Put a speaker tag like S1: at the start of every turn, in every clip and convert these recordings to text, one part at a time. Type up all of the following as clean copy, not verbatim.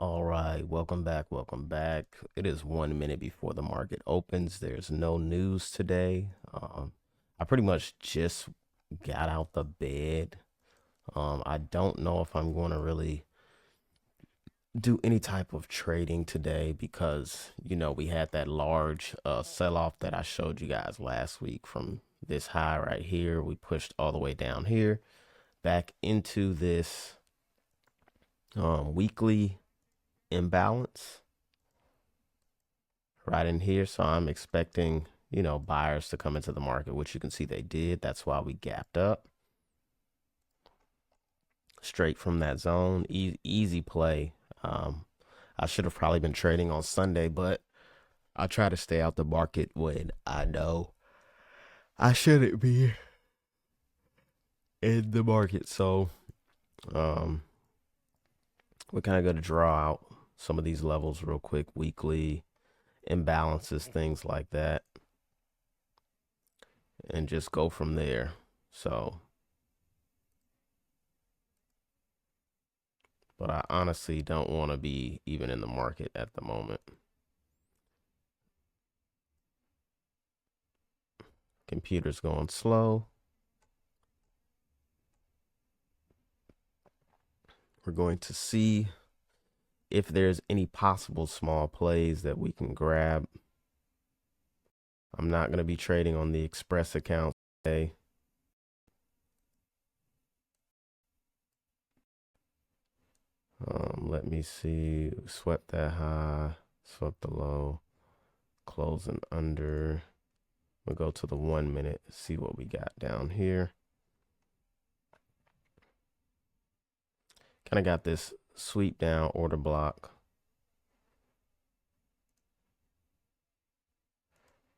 S1: All right, welcome back. Welcome back. It is 1 minute before the market opens. There's no news today. I pretty much just got out the bed. I don't know if I'm going to really do any type of trading today because, we had that large sell off that I showed you guys last week from this high right here. We pushed all the way down here back into this weekly imbalance right in here. So I'm expecting, buyers to come into the market, which you can see they did. That's why we gapped up straight from that zone. Easy play. I should have probably been trading on Sunday, but I try to stay out the market when I know I shouldn't be in the market. So um, we're kind of going to draw out some of these levels real quick, weekly imbalances, things like that, and just go from there. So, but I honestly don't want to be even in the market at the moment. Computer's going slow. We're going to see if there's any possible small plays that we can grab. I'm not going to be trading on the Express account today. Let me see. Swept that high, swept the low, closing under. We'll go to the 1 minute, see what we got down here. Kind of got this sweep down order block.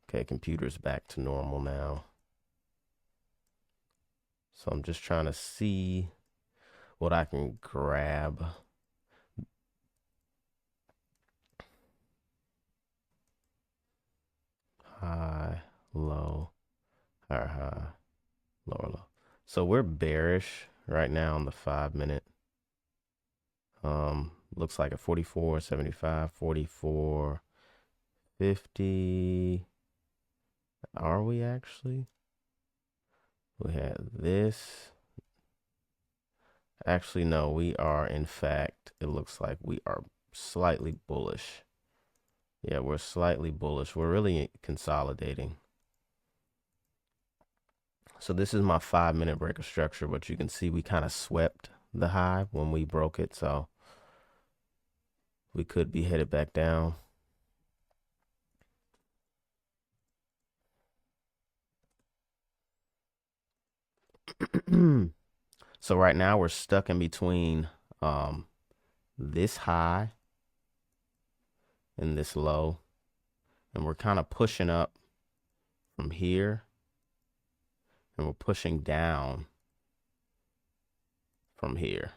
S1: Okay, computer's back to normal now. So I'm just trying to see what I can grab. High, low, higher, high, lower, low. So we're bearish right now on the 5 minute. Looks like a 44.75, 44.50. Are we actually? We had this. Actually, no, we are, in fact, it looks like we are slightly bullish. Yeah, we're slightly bullish. We're really consolidating. So this is my 5 minute break of structure, but you can see we kind of swept the high when we broke it. So we could be headed back down. So right now we're stuck in between this high and this low, and we're kind of pushing up from here, and we're pushing down from here.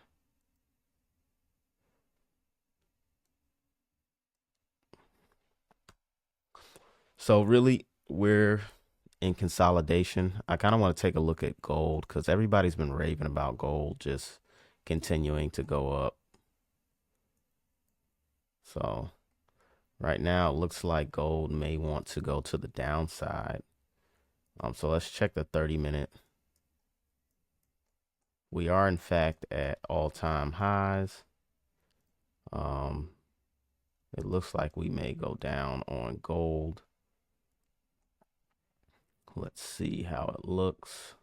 S1: So really, we're in consolidation. I kind of want to take a look at gold because everybody's been raving about gold just continuing to go up. So right now, it looks like gold may want to go to the downside. So let's check the 30 minute. We are, in fact, at all-time highs. It looks like we may go down on gold. Let's see how it looks.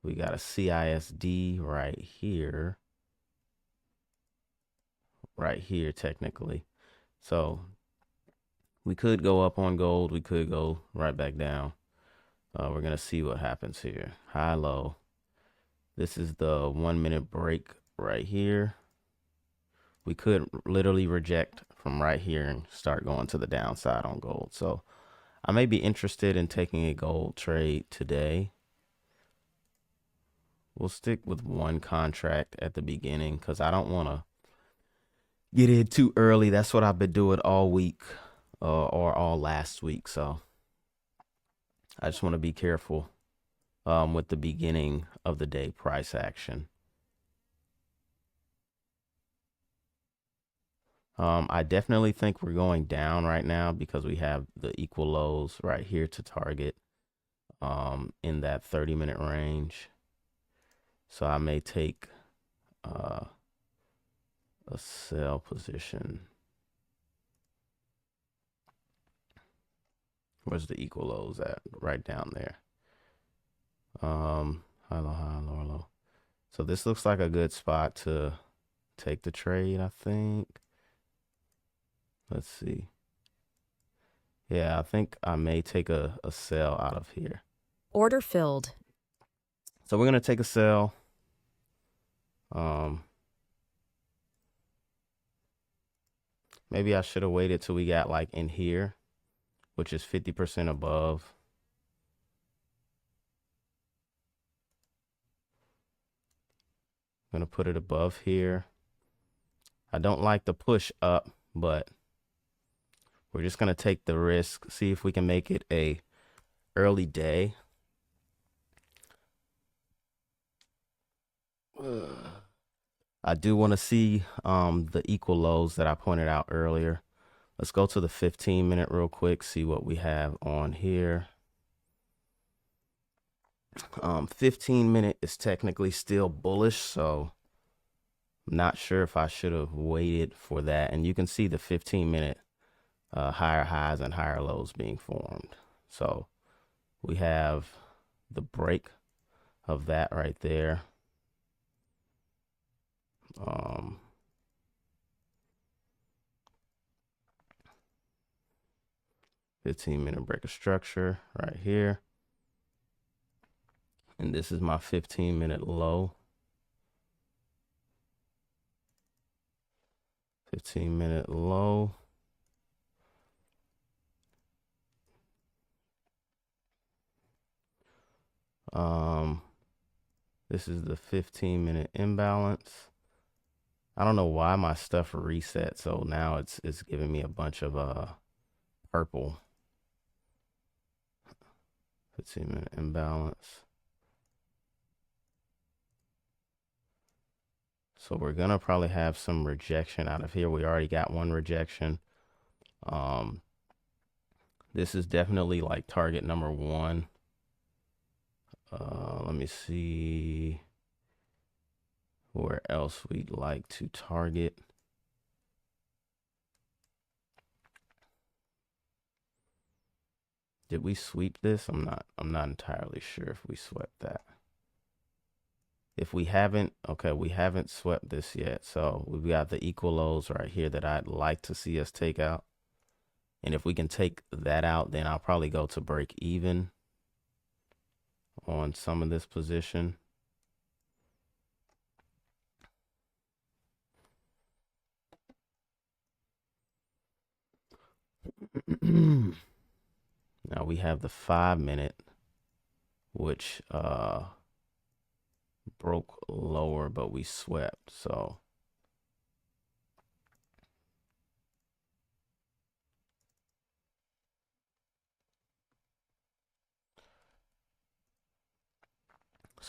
S1: We got a CISD right here. Right here, technically. So we could go up on gold. We could go right back down. We're going to see what happens here. High, low. This is the 1 minute break right here. We could literally reject from right here and start going to the downside on gold. So I may be interested in taking a gold trade today. We'll stick with one contract at the beginning because I don't want to get in too early. That's what I've been doing all week or all last week. So I just want to be careful with the beginning of the day price action. I definitely think we're going down right now because we have the equal lows right here to target in that 30-minute range. So I may take a sell position. Where's the equal lows at? Right down there. High, lower, low. So this looks like a good spot to take the trade, I think. Let's see. Yeah, I think I may take a sell out of here.
S2: Order filled.
S1: So we're going to take a sell. Maybe I should have waited till we got like in here, which is 50% above. I'm going to put it above here. I don't like the push up, but we're just going to take the risk, see if we can make it a early day. I do want to see the equal lows that I pointed out earlier. Let's go to the 15-minute real quick, see what we have on here. 15-minute is technically still bullish, so I'm not sure if I should have waited for that. And you can see the 15-minute higher highs and higher lows being formed. So we have the break of that right there. 15-minute break of structure right here. And this is my 15-minute low. 15-minute low. This is the 15-minute imbalance. I don't know why my stuff reset, so now it's giving me a bunch of purple. 15-minute imbalance. So we're gonna probably have some rejection out of here. We already got one rejection. This is definitely like target number one. Let me see where else we'd like to target. Did we sweep this? I'm not entirely sure if we swept that. If we haven't, okay, we haven't swept this yet. So we've got the equal lows right here that I'd like to see us take out. And if we can take that out, then I'll probably go to break even on some of this position. Now we have the 5-minute, which broke lower, but we swept. So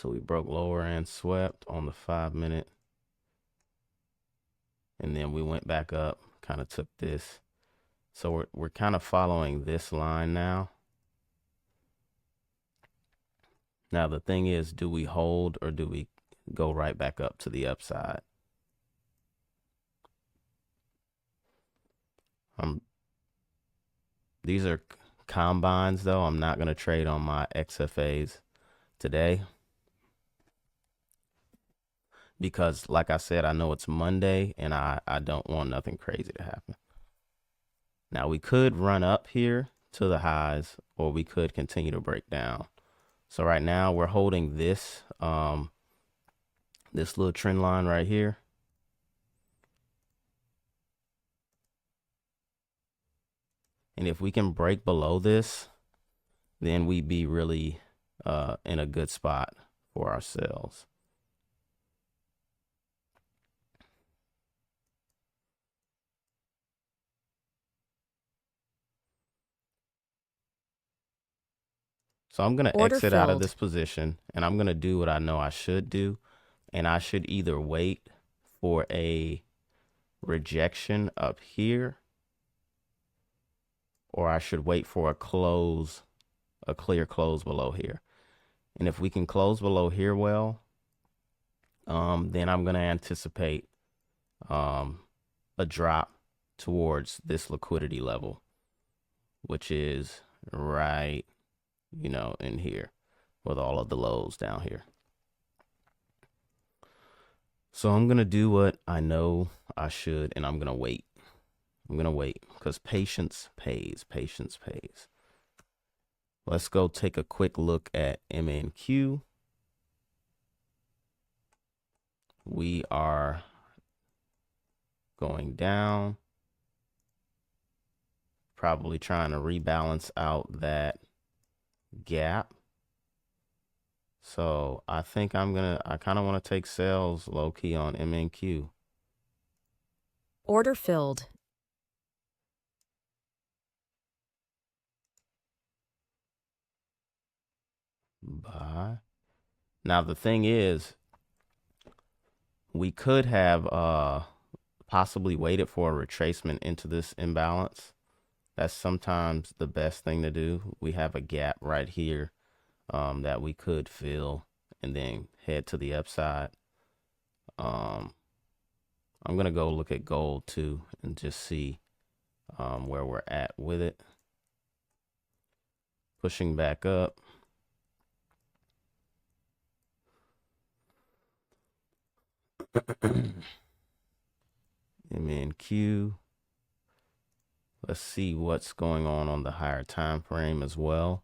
S1: we broke lower and swept on the 5-minute. And then we went back up, kind of took this. So we're kind of following this line now. Now the thing is, do we hold or do we go right back up to the upside? These are combines though. I'm not going to trade on my XFAs today. Because like I said, I know it's Monday and I don't want nothing crazy to happen. Now we could run up here to the highs or we could continue to break down. So right now we're holding this, this little trend line right here. And if we can break below this, then we'd be really in a good spot for ourselves. So I'm going to
S2: Order
S1: exit out of
S2: filled.
S1: this position and I'm going to do what I know I should do. And I should either wait for a rejection up here, or I should wait for a close, a clear close below here. And if we can close below here well, then I'm going to anticipate a drop towards this liquidity level, which is right, in here with all of the lows down here. So I'm going to do what I know I should, and I'm going to wait. I'm going to wait because patience pays. Patience pays. Let's go take a quick look at MNQ. We are going down, probably trying to rebalance out that gap. So I think I kind of want to take sales low key on MNQ.
S2: Order filled.
S1: Buy. Now the thing is, we could have possibly waited for a retracement into this imbalance. That's sometimes the best thing to do. We have a gap right here that we could fill and then head to the upside. I'm going to go look at gold too and just see where we're at with it. Pushing back up. MNQ. Let's see what's going on the higher time frame as well.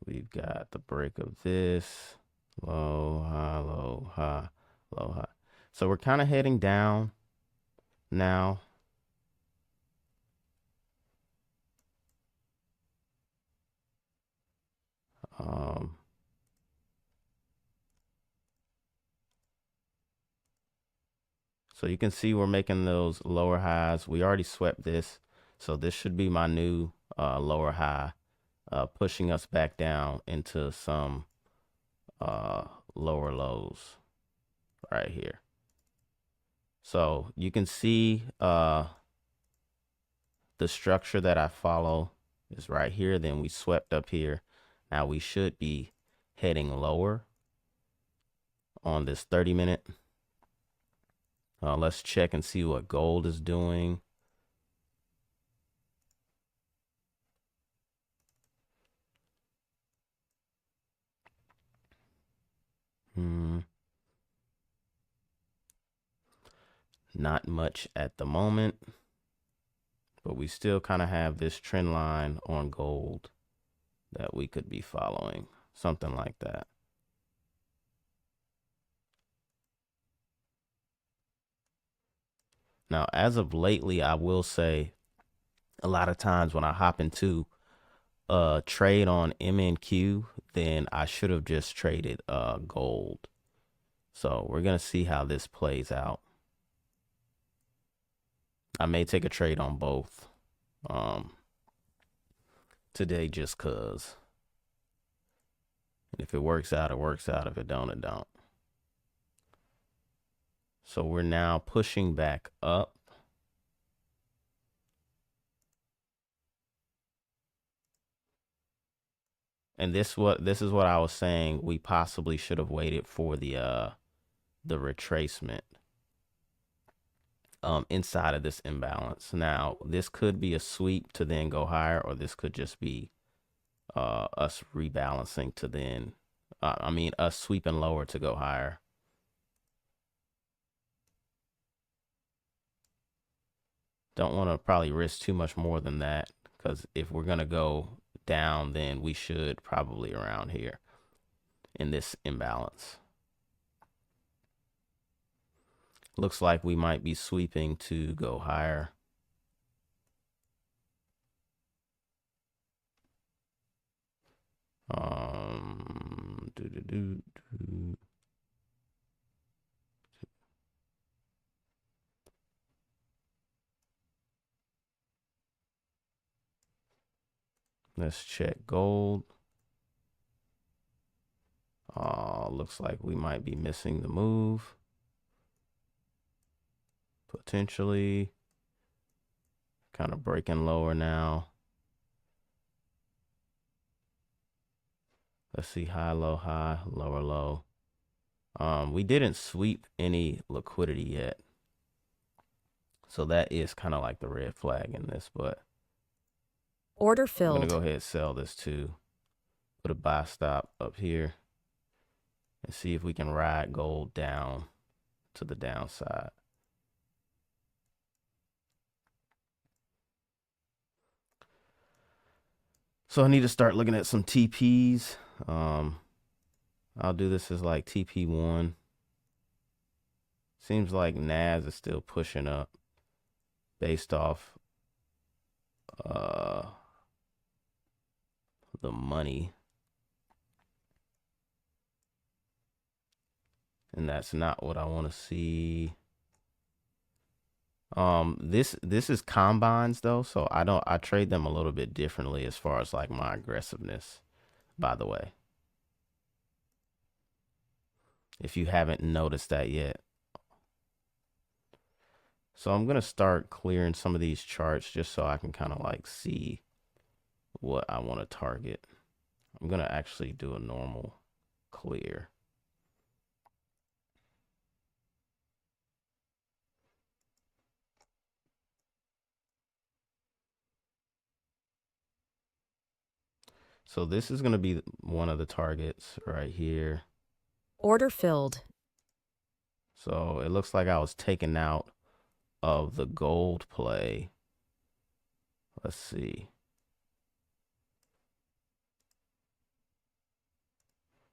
S1: We've got the break of this. Low, high, low, high, low, high. So we're kind of heading down now. So you can see we're making those lower highs. We already swept this. So this should be my new lower high, pushing us back down into some lower lows right here. So you can see the structure that I follow is right here. Then we swept up here. Now we should be heading lower on this 30-minute. Let's check and see what gold is doing. Not much at the moment, but we still kind of have this trend line on gold that we could be following, something like that. Now, as of lately, I will say a lot of times when I hop into a trade on MNQ, then I should have just traded gold. So we're going to see how this plays out. I may take a trade on both today just cause. And if it works out, it works out. If it don't, it don't. So we're now pushing back up. And this is what I was saying. We possibly should have waited for the retracement inside of this imbalance. Now, this could be a sweep to then go higher, or this could just be us rebalancing to then, us sweeping lower to go higher. Don't want to probably risk too much more than that, because if we're going to go down, then we should probably around here in this imbalance. Looks like we might be sweeping to go higher. Let's check gold. Looks like we might be missing the move. Potentially. Kind of breaking lower now. Let's see, high, lower, low. We didn't sweep any liquidity yet. So that is kind of like the red flag in this, but
S2: order filled.
S1: I'm gonna go ahead and sell this too. Put a buy stop up here and see if we can ride gold down to the downside. So I need to start looking at some TPs. I'll do this as like TP1. Seems like NAS is still pushing up based off the money. And that's not what I want to see. This is combines though, so I trade them a little bit differently as far as like my aggressiveness, by the way. If you haven't noticed that yet. So I'm gonna start clearing some of these charts just so I can kind of like see what I want to target. I'm gonna actually do a normal clear. So this is going to be one of the targets right here.
S2: Order filled.
S1: So it looks like I was taken out of the gold play. Let's see.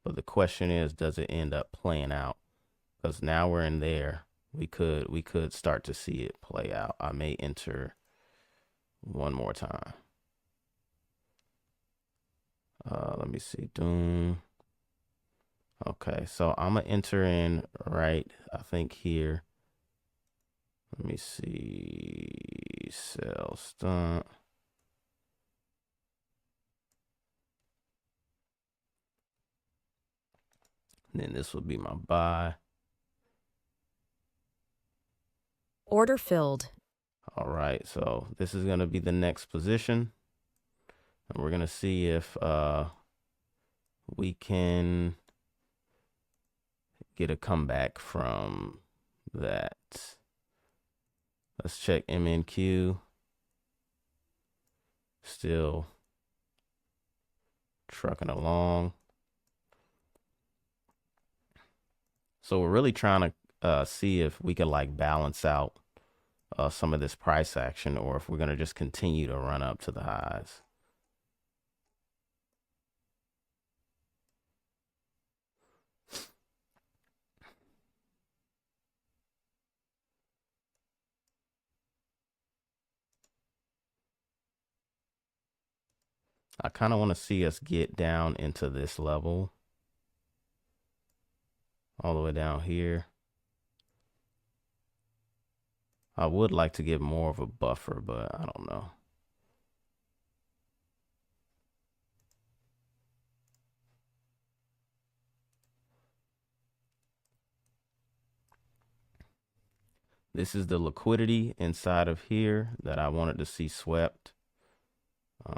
S1: But the question is, does it end up playing out? Because now we're in there. We could start to see it play out. I may enter one more time. Let me see. Doom. Okay, so I'm gonna enter in right, I think here. Let me see. Sell stunt. And then this will be my buy.
S2: Order filled.
S1: All right, so this is gonna be the next position. And we're gonna see if we can get a comeback from that. Let's check MNQ. Still trucking along. So we're really trying to see if we can like balance out some of this price action, or if we're gonna just continue to run up to the highs. I kind of want to see us get down into this level. All the way down here. I would like to get more of a buffer, but I don't know. This is the liquidity inside of here that I wanted to see swept.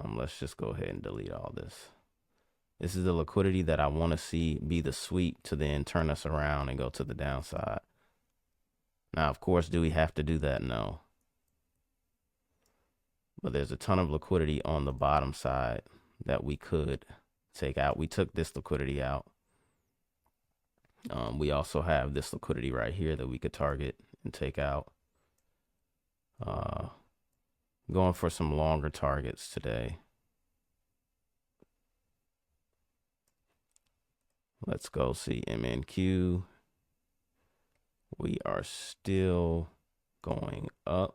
S1: Let's just go ahead and delete all this. This is the liquidity that I want to see be the sweep to then turn us around and go to the downside. Now, of course, do we have to do that? No. But there's a ton of liquidity on the bottom side that we could take out. We took this liquidity out. We also have this liquidity right here that we could target and take out. Going for some longer targets today. Let's go see MNQ. We are still going up.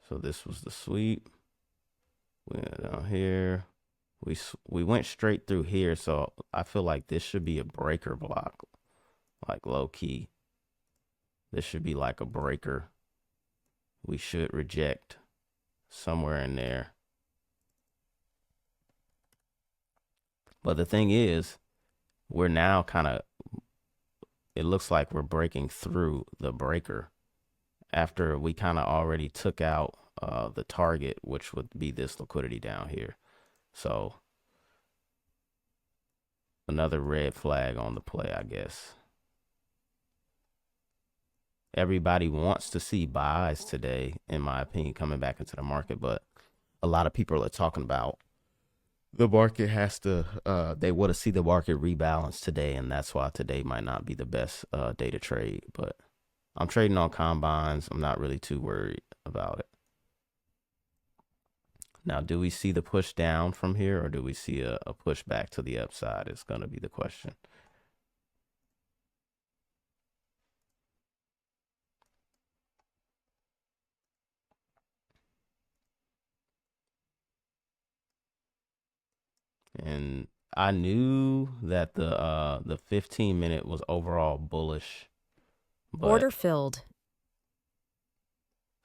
S1: So this was the sweep. We went down here. We went straight through here, so I feel like this should be a breaker block, like low key. This should be like a breaker. We should reject somewhere in there. But the thing is, we're now kind of, it looks like we're breaking through the breaker after we kind of already took out the target, which would be this liquidity down here. So another red flag on the play, I guess. Everybody wants to see buys today, in my opinion, coming back into the market, but a lot of people are talking about the market has to they want to see the market rebalance today, and that's why today might not be the best day to trade. But I'm trading on combines. I'm not really too worried about it. Now, do we see the push down from here, or do we see a push back to the upside? Is going to be the question. And I knew that the 15-minute was overall bullish, but
S2: Order filled.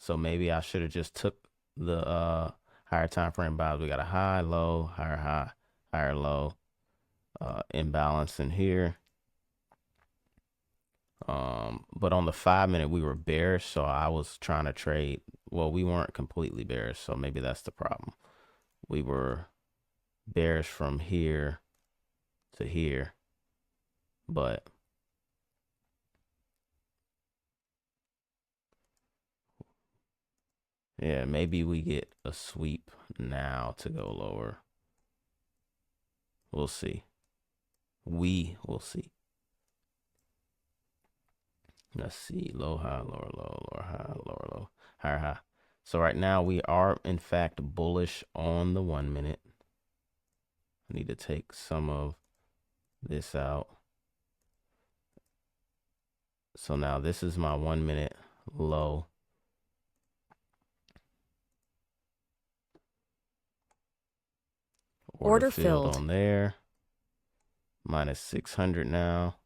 S1: so maybe I should have just took the higher time frame buys. We got a high, low, higher, higher, low, imbalance in here. But on the 5-minute we were bearish, so I was trying to trade. Well, we weren't completely bearish, so maybe that's the problem. We were bearish from here to here, but yeah, maybe we get a sweep now to go lower. We'll see. We will see. Let's see. Low, high, lower, low, lower, high, lower, low, higher, high. So right now we are in fact bullish on the 1-minute. I need to take some of this out. So now this is my 1-minute low. Order filled on there. Minus 600 now.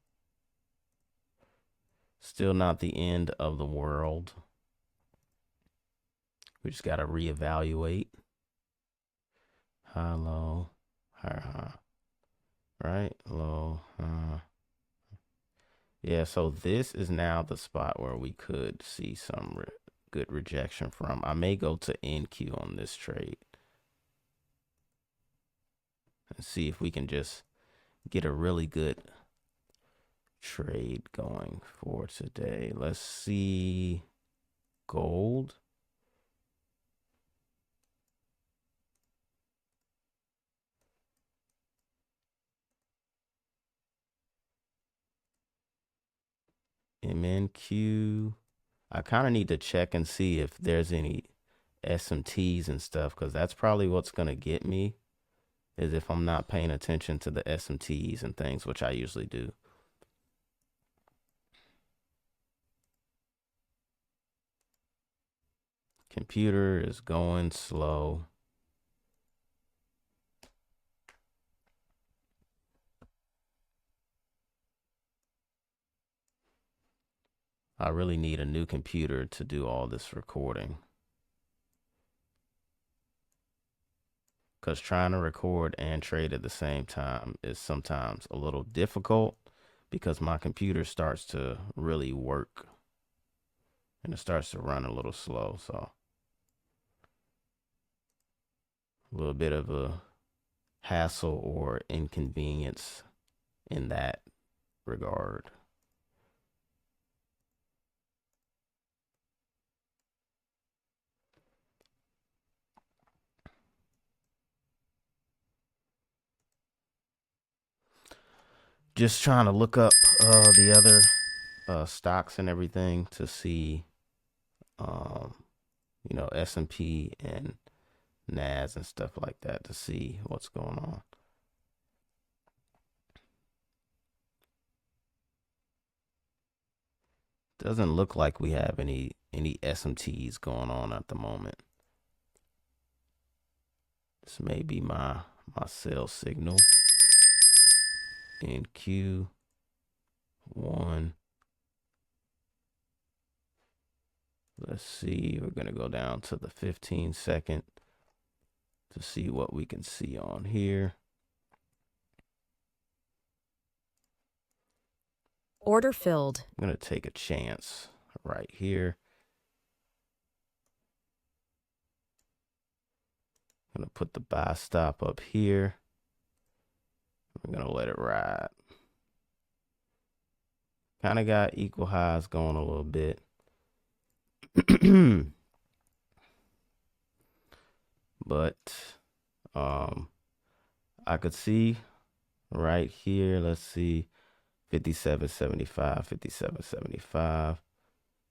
S1: Still not the end of the world. We just got to reevaluate. High, low, higher, high. Right? Low, yeah, so this is now the spot where we could see some good rejection from. I may go to NQ on this trade and see if we can just get a really good trade going for today. Let's see gold. MNQ. I kind of need to check and see if there's any SMTs and stuff, because that's probably what's going to get me, is if I'm not paying attention to the SMTs and things, which I usually do. Computer is going slow. I really need a new computer to do all this recording, because trying to record and trade at the same time is sometimes a little difficult, because my computer starts to really work and it starts to run a little slow. So a little bit of a hassle or inconvenience in that regard. Just trying to look up the other stocks and everything to see, S&P and NAS and stuff like that, to see what's going on. Doesn't look like we have any SMTs going on at the moment. This may be my sell signal in Q1. Let's see, we're going to go down to the 15-second to see what we can see on here.
S2: Order filled.
S1: I'm going to take a chance right here. I'm going to put the buy stop up here. We're going to let it ride. Kind of got equal highs going a little bit. But I could see right here, let's see, 57.75, 57.75.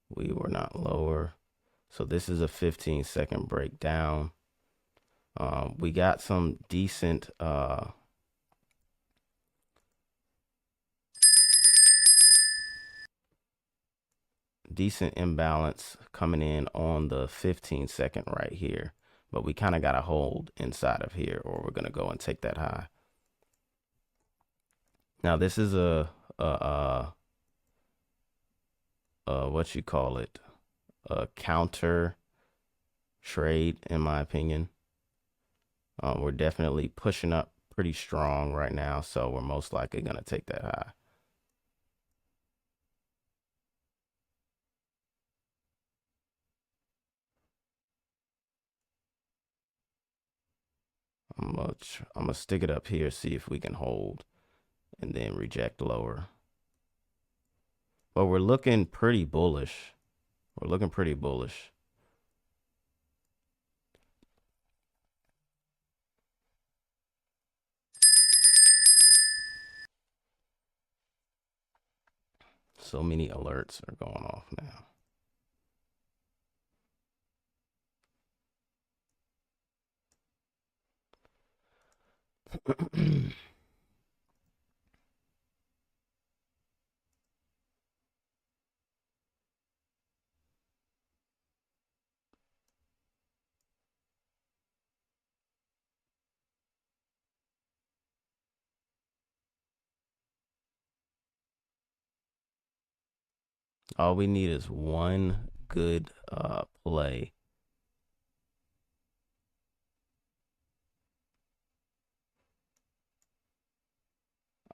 S1: We were not lower. So this is a 15-second breakdown. We got some decent imbalance coming in on the 15-second right here, but we kind of got to hold inside of here, or we're going to go and take that high. Now this is a what you call it, a counter trade in my opinion. We're definitely pushing up pretty strong right now, so we're most likely going to take that high. I'm gonna stick it up here, see if we can hold, and then reject lower. But we're looking pretty bullish. We're looking pretty bullish. So many alerts are going off now. All we need is one good play.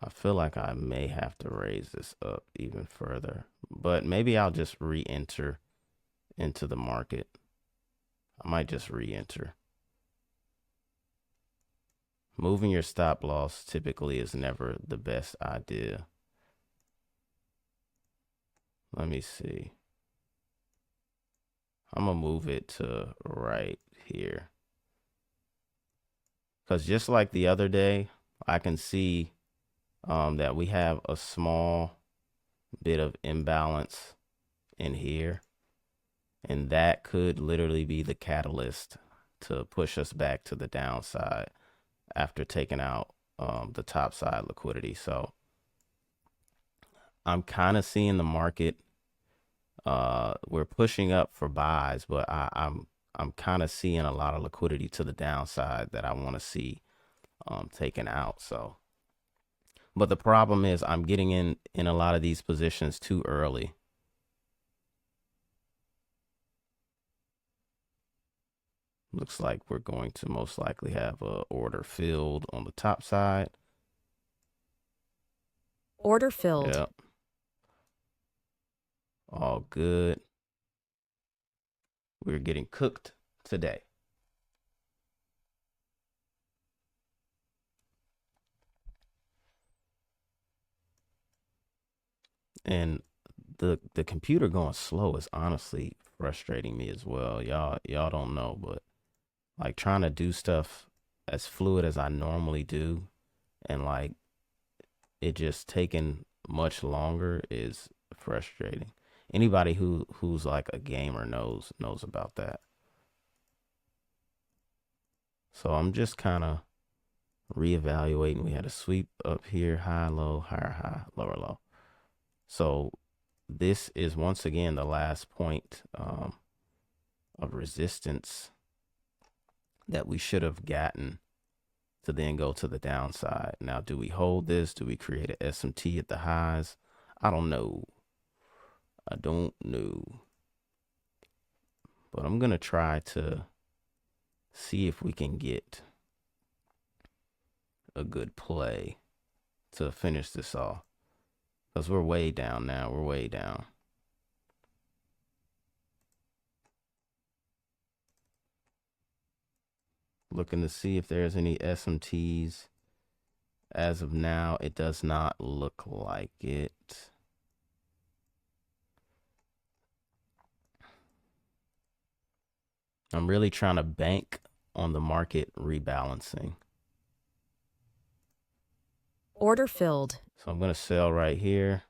S1: I feel like I may have to raise this up even further, but maybe I'll just re-enter into the market. I might just re-enter. Moving your stop loss typically is never the best idea. Let me see. I'm going to move it to right here. Because just like the other day, I can see that we have a small bit of imbalance in here. And that could literally be the catalyst to push us back to the downside after taking out the top side liquidity. So I'm kind of seeing the market. We're pushing up for buys, but I'm kind of seeing a lot of liquidity to the downside that I want to see taken out. So, but the problem is I'm getting in a lot of these positions too early. Looks like we're going to most likely have a order filled on the top side.
S2: Order filled.
S1: Yep. All good. We're getting cooked today. And the computer going slow is honestly frustrating me as well. Y'all don't know, but like trying to do stuff as fluid as I normally do, and like it just taking much longer is frustrating. Anybody who's like a gamer knows about that. So I'm just kind of reevaluating. We had a sweep up here, high, low, higher, high, lower, low. So this is once again the last point of resistance that we should have gotten to then go to the downside. Now, do we hold this? Do we create a SMT at the highs? I don't know. I don't know. But I'm going to try to see if we can get a good play to finish this off. Because we're way down now. We're way down. Looking to see if there's any SMTs. As of now, it does not look like it. I'm really trying to bank on the market rebalancing.
S2: Order filled.
S1: So I'm going to sell right here.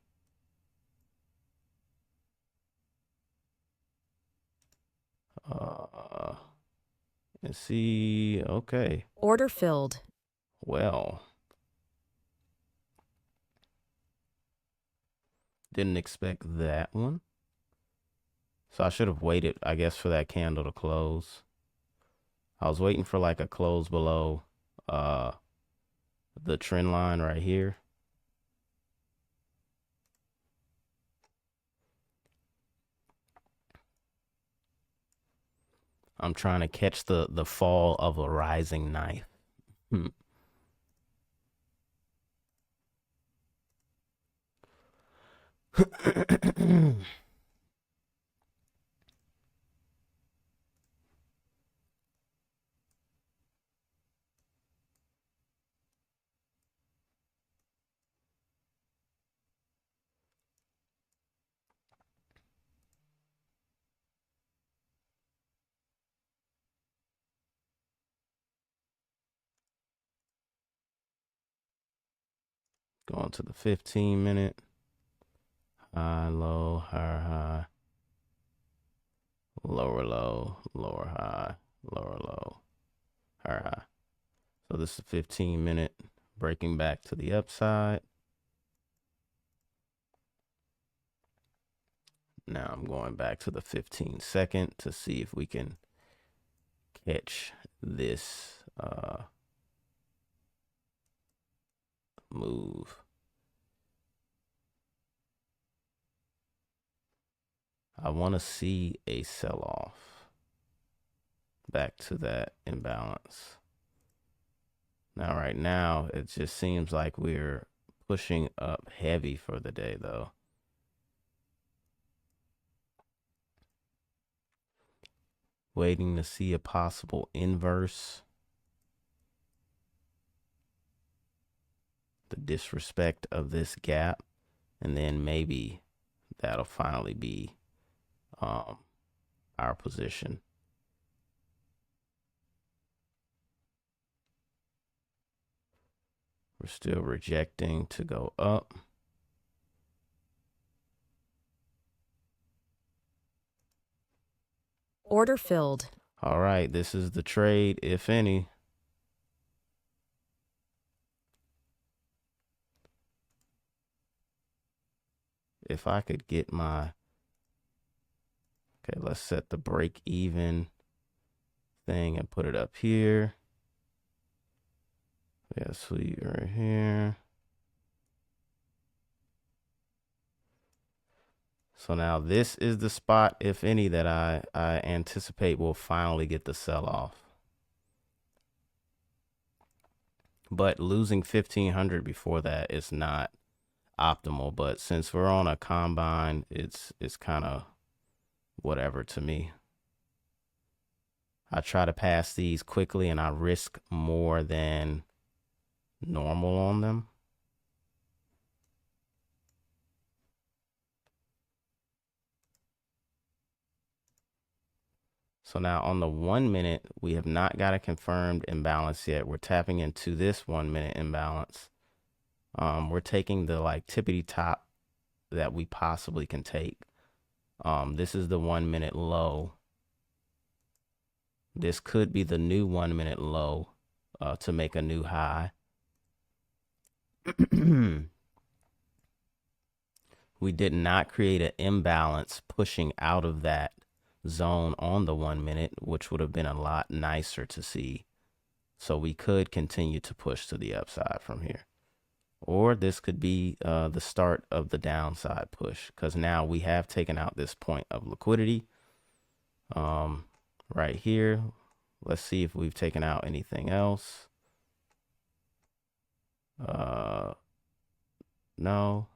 S1: And see, okay.
S2: Order filled.
S1: Well, didn't expect that one. So I should have waited, I guess, for that candle to close. I was waiting for like a close below the trend line right here. I'm trying to catch the fall of a rising knife. Going to the 15-minute. High, low, higher, high. Lower, low, lower, high, lower, low, higher, high. So this is 15-minute breaking back to the upside. Now I'm going back to the 15-second to see if we can catch this move. I want to see a sell-off back to that imbalance. Now, right now, it just seems like we're pushing up heavy for the day, though. Waiting to see a possible inverse. The disrespect of this gap, and then maybe that'll finally be our position. We're still rejecting to go up.
S2: Order filled.
S1: All right, this is the trade, if any. If I could get my, okay, let's set the break even thing and put it up here. Yeah, sweet right here. So now this is the spot, if any, that I anticipate will finally get the sell-off. But losing 1,500 before that is not optimal. But since we're on a combine, it's kind of whatever to me. I try to pass these quickly and I risk more than normal on them. So now on the 1 minute, we have not got a confirmed imbalance yet. We're tapping into this 1 minute imbalance. We're taking the like tippity top that we possibly can take. This is the 1 minute low. This could be the new 1 minute low to make a new high. We did not create an imbalance pushing out of that zone on the 1 minute, which would have been a lot nicer to see. So we could continue to push to the upside from here. Or this could be the start of the downside push, because now we have taken out this point of liquidity right here. Let's see if we've taken out anything else. No.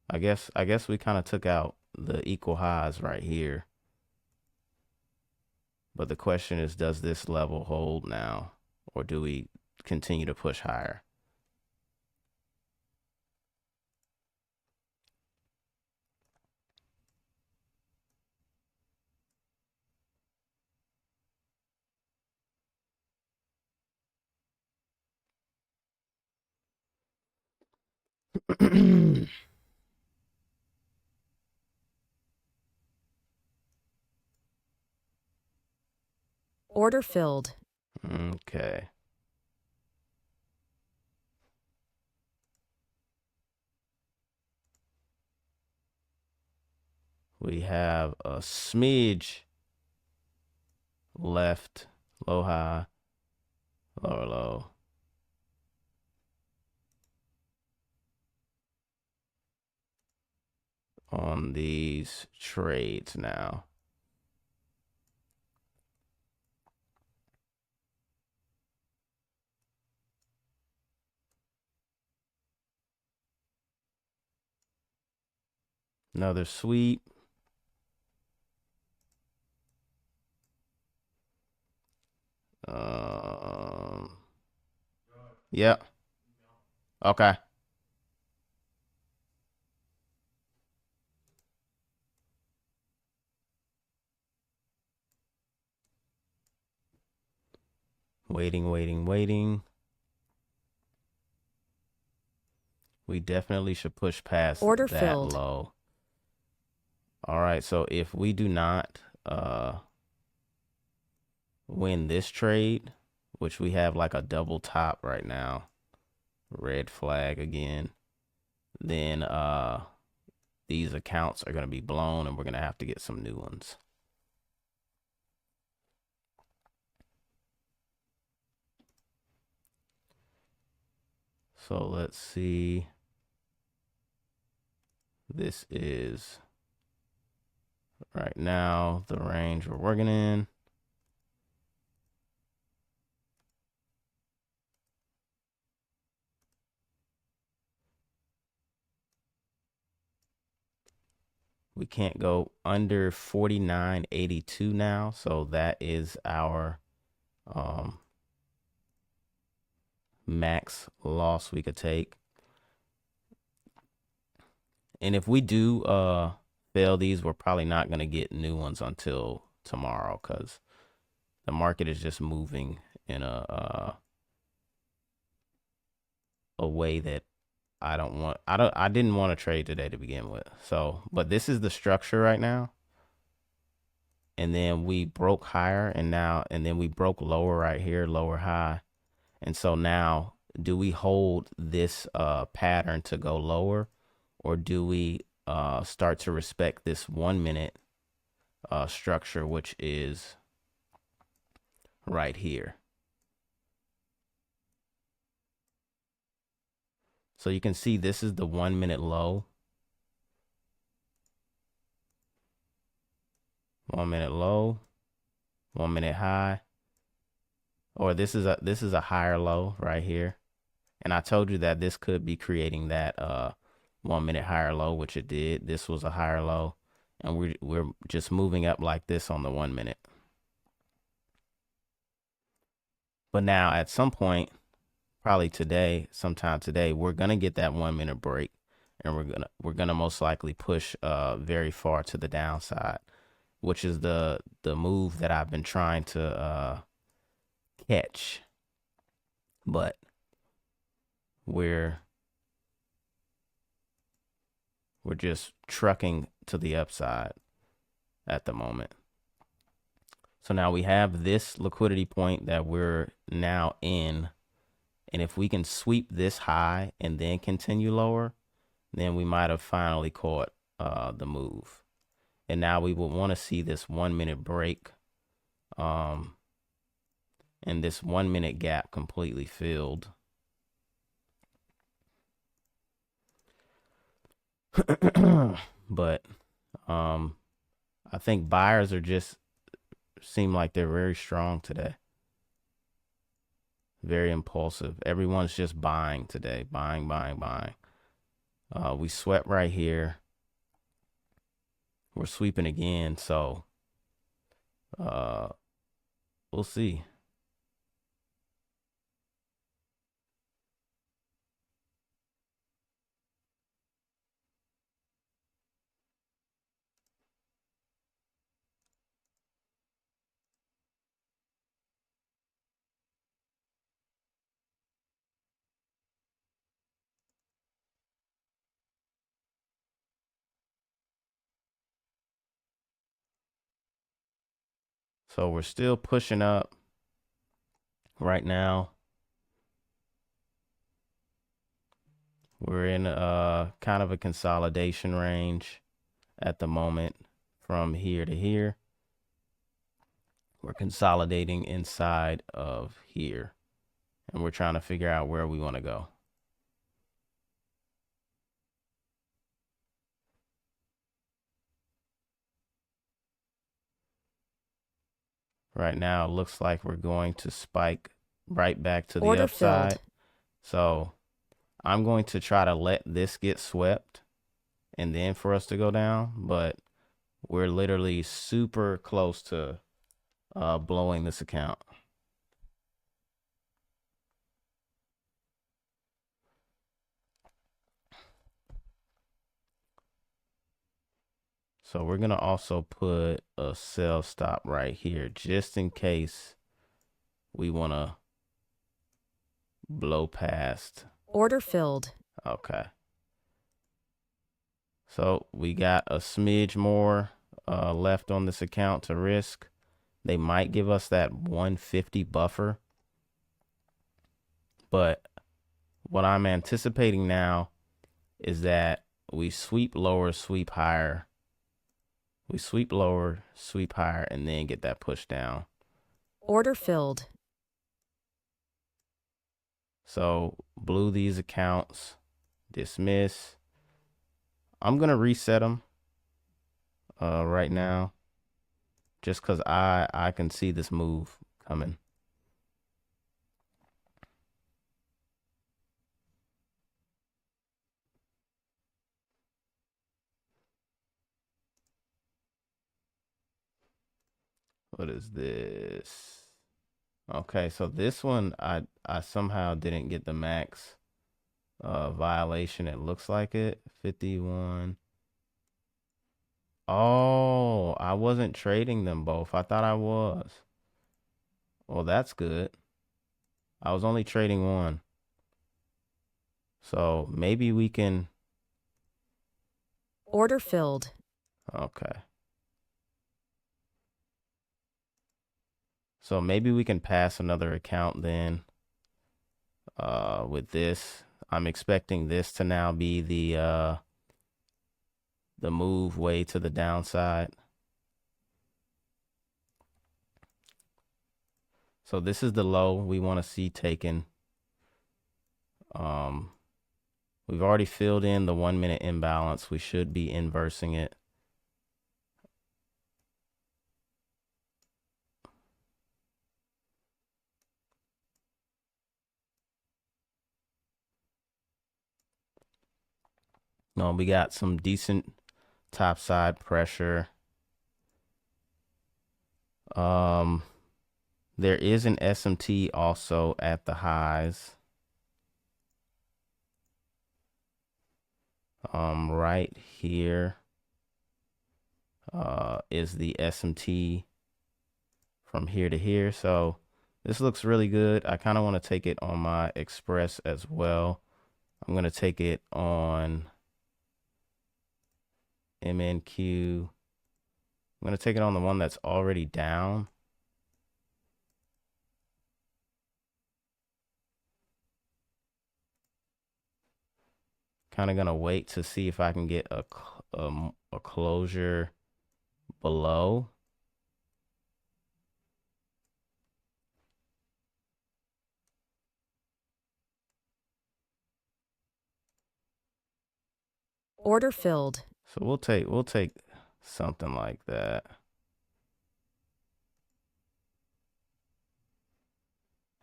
S1: I guess we kind of took out the equal highs right here. But the question is, does this level hold now, or do we continue to push higher?
S2: Order filled.
S1: Okay. We have a smidge left, low high, lower low. On these trades now. Another sweep. Yep. Okay. Waiting. We definitely should push past
S2: Order
S1: that
S2: filled.
S1: low. All right, so if we do not win this trade, which we have like a double top right now, red flag again, then these accounts are going to be blown and we're going to have to get some new ones. So let's see. This is right now the range we're working in. We can't go under 49.82 now, so that is our max loss we could take. And if we do fail these, we're probably not going to get new ones until tomorrow, because the market is just moving in a way that I didn't want to trade today to begin with. So, but this is the structure right now. And then we broke higher and then we broke lower right here, lower high. And so now, do we hold this pattern to go lower, or do we start to respect this 1 minute structure, which is right here? So you can see this is the 1 minute low. 1 minute low, 1 minute high. Or this is a higher low right here. And I told you that this could be creating that 1 minute higher low, which it did. This was a higher low. And we're just moving up like this on the 1 minute. But now at some point, probably today, sometime today, we're gonna get that 1 minute break, and we're gonna most likely push very far to the downside, which is the move that I've been trying to catch. But we're just trucking to the upside at the moment. So now we have this liquidity point that we're now in. And if we can sweep this high and then continue lower, then we might have finally caught the move. And now we would want to see this 1 minute break. And this 1 minute gap completely filled. But I think buyers are just seem like they're very strong today. Very impulsive. Everyone's just buying today. Buying, buying, buying. We swept right here. We're sweeping again, so we'll see. So we're still pushing up right now. We're in kind of a consolidation range at the moment from here to here. We're consolidating inside of here, and we're trying to figure out where we want to go. Right now, it looks like we're going to spike right back to the
S2: Order
S1: upside.
S2: filled.
S1: So I'm going to try to let this get swept and then for us to go down, but we're literally super close to blowing this account. So we're going to also put a sell stop right here just in case we want to blow past.
S2: Order filled.
S1: Okay. So we got a smidge more left on this account to risk. They might give us that 150 buffer. But what I'm anticipating now is that we sweep lower, sweep higher. We sweep lower, sweep higher, and then get that push down.
S2: Order filled.
S1: So blew these accounts, dismiss. I'm going to reset them right now just because I can see this move coming. What is this? Okay, so this one I somehow didn't get the max violation. It looks like it. 51. Oh, I wasn't trading them both. I thought I was. Well, that's good. I was only trading one. So maybe we can.
S2: Order filled.
S1: Okay. So maybe we can pass another account then with this. I'm expecting this to now be the move way to the downside. So this is the low we want to see taken. We've already filled in the 1 minute imbalance. We should be inversing it. No, we got some decent topside pressure. There is an SMT also at the highs. Right here is the SMT from here to here. So this looks really good. I kind of want to take it on my express as well. I'm going to take it on MNQ. I'm going to take it on the one that's already down. Kind of going to wait to see if I can get a closure below.
S2: Order filled.
S1: So we'll take something like that.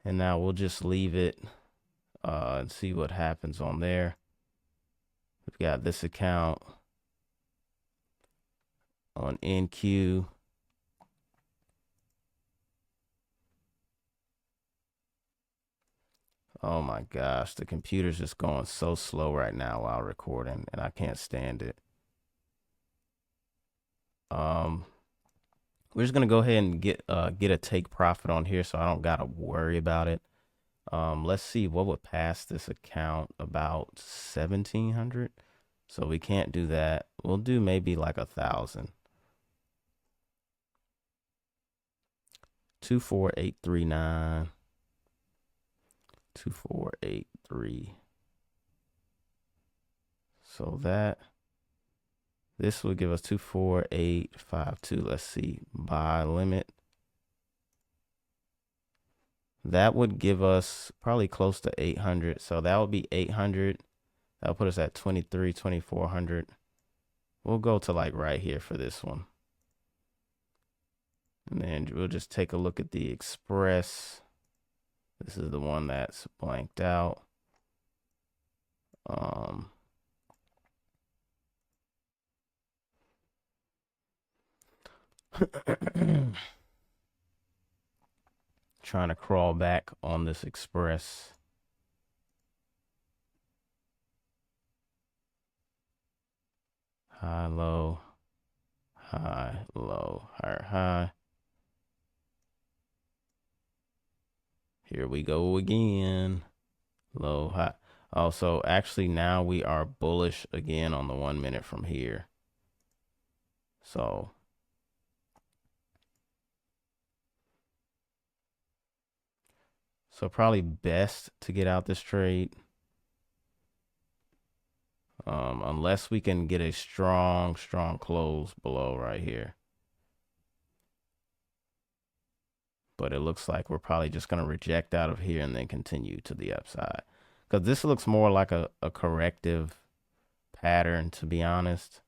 S1: And now we'll just leave it and see what happens on there. We've got this account on NQ. Oh my gosh, the computer's just going so slow right now while recording, and I can't stand it. Um, we're just gonna go ahead and get a take profit on here, so I don't gotta worry about it. Let's see what would pass this account, about 1,700. So we can't do that. We'll do maybe like 1,000. 24839. 2483. So this will give us 24852. Let's see. Buy limit. That would give us probably close to 800. So that would be 800. That'll put us at 2400. We'll go to like right here for this one. And then we'll just take a look at the express. This is the one that's blanked out. Trying to crawl back on this express. High, low, high, low, higher, high. Here we go again. Low, high. Oh, so actually now we are bullish again on the 1 minute from here. So probably best to get out this trade. Unless we can get a strong close below right here. But it looks like we're probably just going to reject out of here and then continue to the upside. Because this looks more like a corrective pattern, to be honest.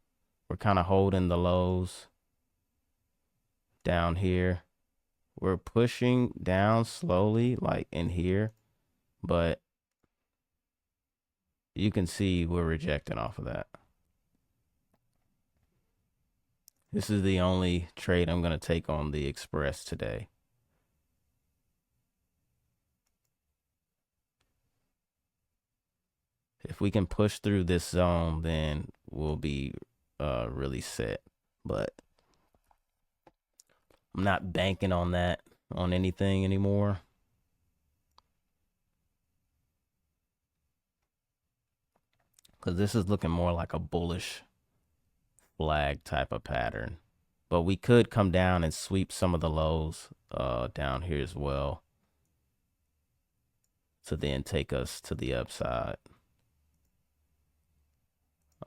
S1: We're kind of holding the lows down here. We're pushing down slowly, like in here. But you can see we're rejecting off of that. This is the only trade I'm going to take on the Express today. If we can push through this zone, then we'll be really set. But I'm not banking on that on anything anymore. Because this is looking more like a bullish flag type of pattern. But we could come down and sweep some of the lows down here as well, to then take us to the upside.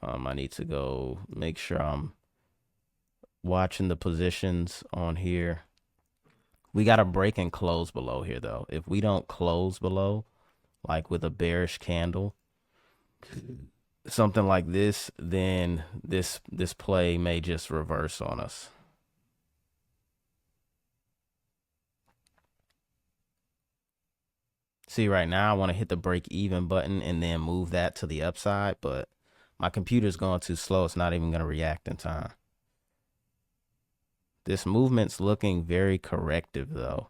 S1: I need to go make sure I'm watching the positions on here. We got to break and close below here, though. If we don't close below, like with a bearish candle, something like this, then this play may just reverse on us. See, right now I want to hit the break even button and then move that to the upside, but my computer's going too slow. It's not even going to react in time. This movement's looking very corrective, though.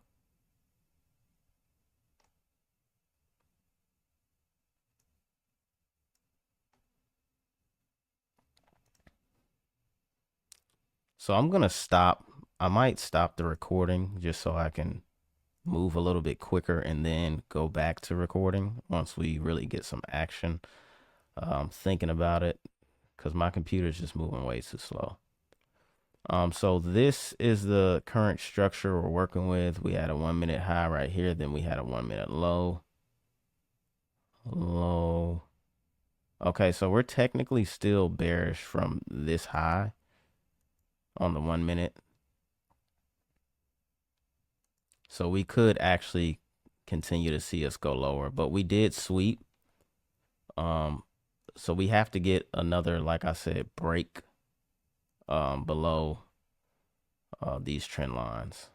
S1: So I'm going to stop. I might stop the recording just so I can move a little bit quicker and then go back to recording once we really get some action. Thinking about it because my computer's just moving way too slow. So this is the current structure we're working with. We had a 1 minute high right here. Then we had a 1 minute low. Low. Okay, so we're technically still bearish from this high. on the 1 minute. So we could actually continue to see us go lower, but we did sweep. Um, so we have to get another, like I said, break below these trend lines.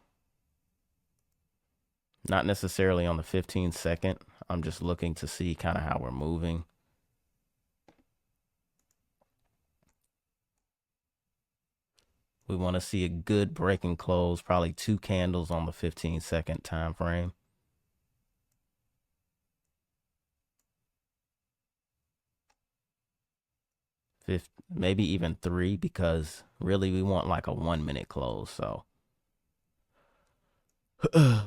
S1: Not necessarily on the 15-second. I'm just looking to see kind of how we're moving. We want to see a good break and close, probably 2 candles on the 15-second time frame. Maybe even 3, because really we want like a 1 minute close. So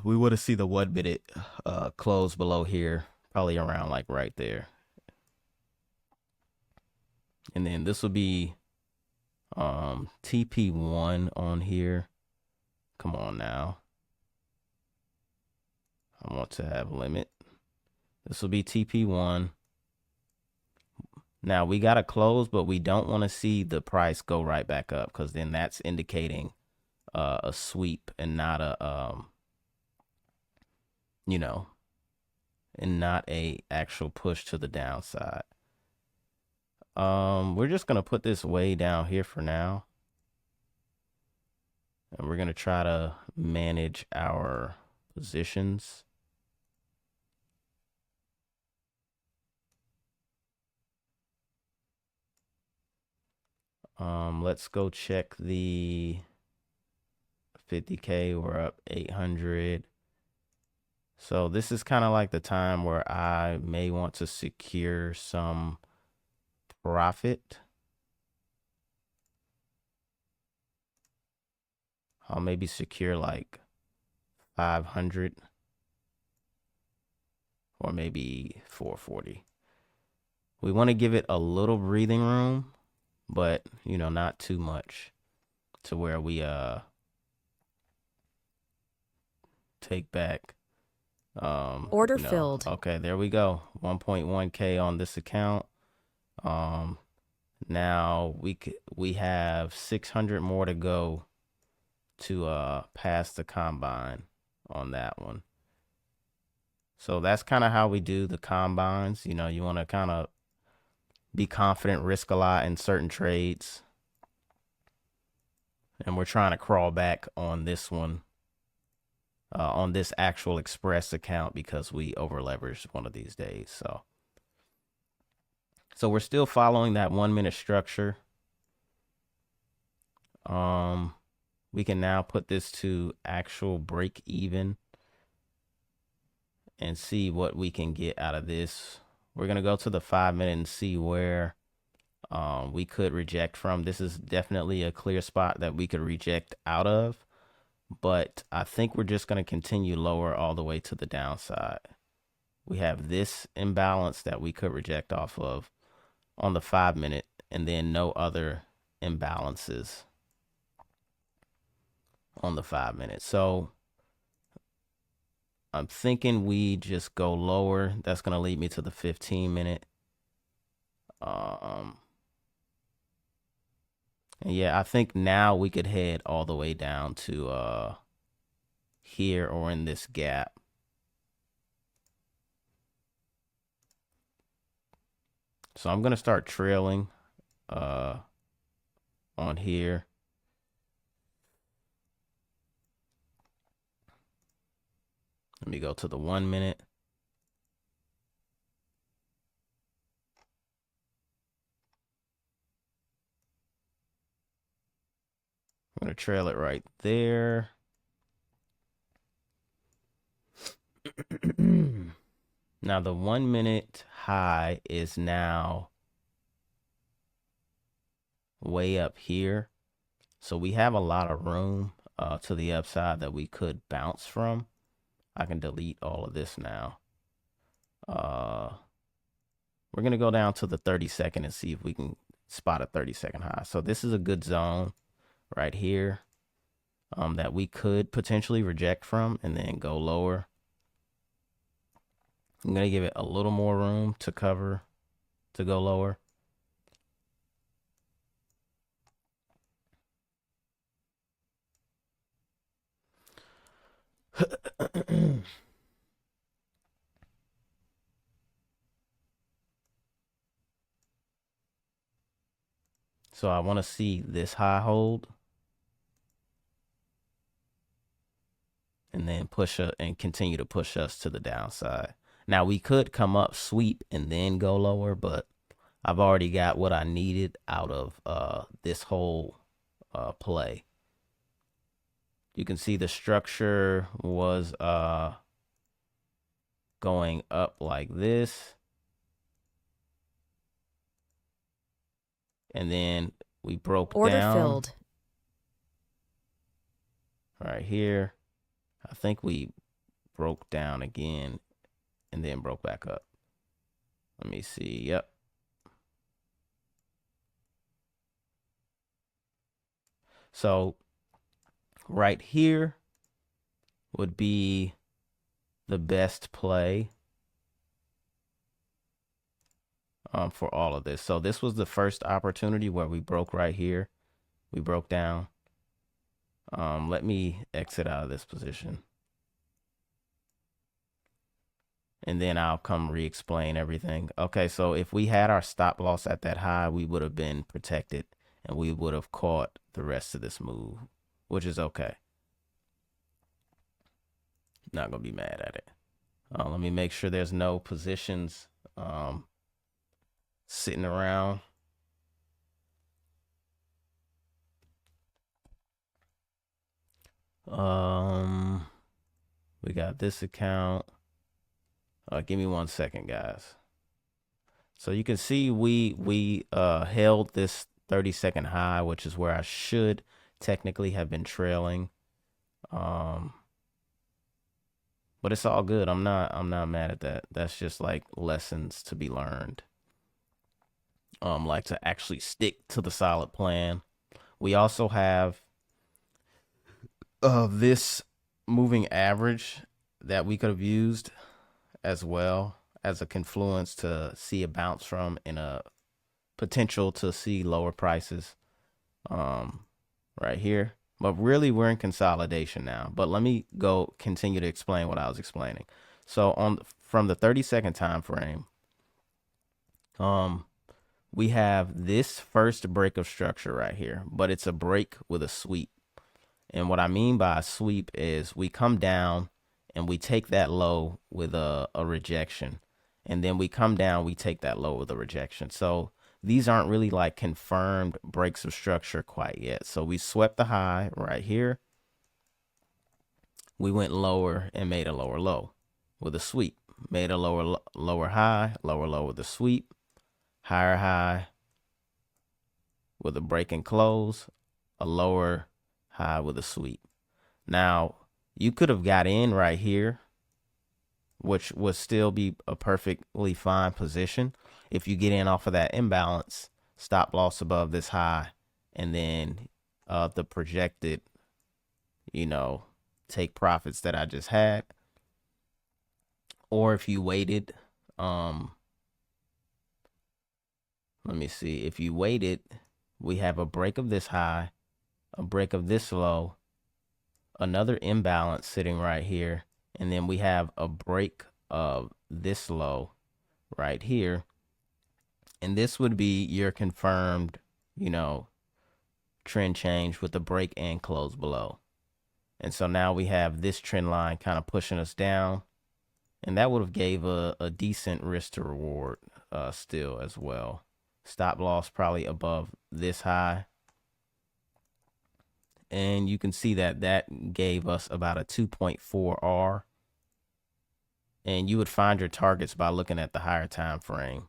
S1: we want to see the 1 minute close below here, probably around like right there. And then this will be TP1 on here. Come on now. I want to have limit. This will be TP1. Now we got to close, but we don't want to see the price go right back up, because then that's indicating a sweep and not a, you know, and not a actual push to the downside. We're just going to put this way down here for now. And we're going to try to manage our positions. Let's go check the 50K. We're up 800. So this is kind of like the time where I may want to secure some profit. I'll maybe secure like 500 or maybe 440. We want to give it a little breathing room, but you know, not too much to where we take back.
S2: Order filled.
S1: Okay, there we go. 1.1K on this account. Now we have 600 more to go to pass the combine on that one. So that's kind of how we do the combines. You know, you want to kind of be confident, risk a lot in certain trades. And we're trying to crawl back on this one, on this actual Express account, because we over leveraged one of these days. So we're still following that 1 minute structure. We can now put this to actual break even and see what we can get out of this. We're going to go to the 5 minute and see where we could reject from. This is definitely a clear spot that we could reject out of, but I think we're just going to continue lower all the way to the downside. We have this imbalance that we could reject off of on the 5 minute, and then no other imbalances on the 5 minute. So I'm thinking we just go lower. That's going to lead me to the 15 minute. And yeah, I think now we could head all the way down to here or in this gap. So I'm going to start trailing on here. Let me go to the 1 minute. I'm going to trail it right there. Now the 1 minute high is now way up here. So we have a lot of room to the upside that we could bounce from. I can delete all of this now. We're going to go down to the 30-second and see if we can spot a 30-second high. So this is a good zone right here that we could potentially reject from and then go lower. I'm going to give it a little more room to cover to go lower. So I want to see this high hold and then push up and continue to push us to the downside. Now we could come up, sweep, and then go lower, but I've already got what I needed out of this whole play. You can see the structure was going up like this. And then we broke
S2: Order
S1: down
S2: filled.
S1: right here. I think we broke down again and then broke back up. Let me see. Yep. So right here would be the best play for all of this. So this was the first opportunity where we broke right here. We broke down. Let me exit out of this position. And then I'll come re-explain everything. Okay, so if we had our stop loss at that high, we would have been protected and we would have caught the rest of this move, which is okay. Not gonna be mad at it. Let me make sure there's no positions sitting around. We got this account. Give me 1 second, guys. So you can see we held this 30-second high, which is where I should technically have been trailing. But it's all good. I'm not mad at that. That's just like lessons to be learned. Like to actually stick to the solid plan. We also have this moving average that we could have used as well as a confluence to see a bounce from and a potential to see lower prices right here. But really we're in consolidation now. But let me go continue to explain what I was explaining. So from the 30-second time frame, we have this first break of structure right here, but it's a break with a sweep. And what I mean by a sweep is we come down and we take that low with a rejection. And then we come down, we take that low with a rejection. So these aren't really like confirmed breaks of structure quite yet. So we swept the high right here. We went lower and made a lower low with a sweep. Made a lower high, lower low with a sweep. Higher high with a break and close. A lower high with a sweep. Now, you could have got in right here, which would still be a perfectly fine position. If you get in off of that imbalance, stop loss above this high, and then the projected, take profits that I just had. Or if you waited, let me see. If you waited, we have a break of this high, a break of this low, another imbalance sitting right here, and then we have a break of this low right here. And this would be your confirmed, trend change with the break and close below. And so now we have this trend line kind of pushing us down. And that would have gave a decent risk to reward still as well. Stop loss probably above this high. And you can see that gave us about a 2.4 R. And you would find your targets by looking at the higher time frame.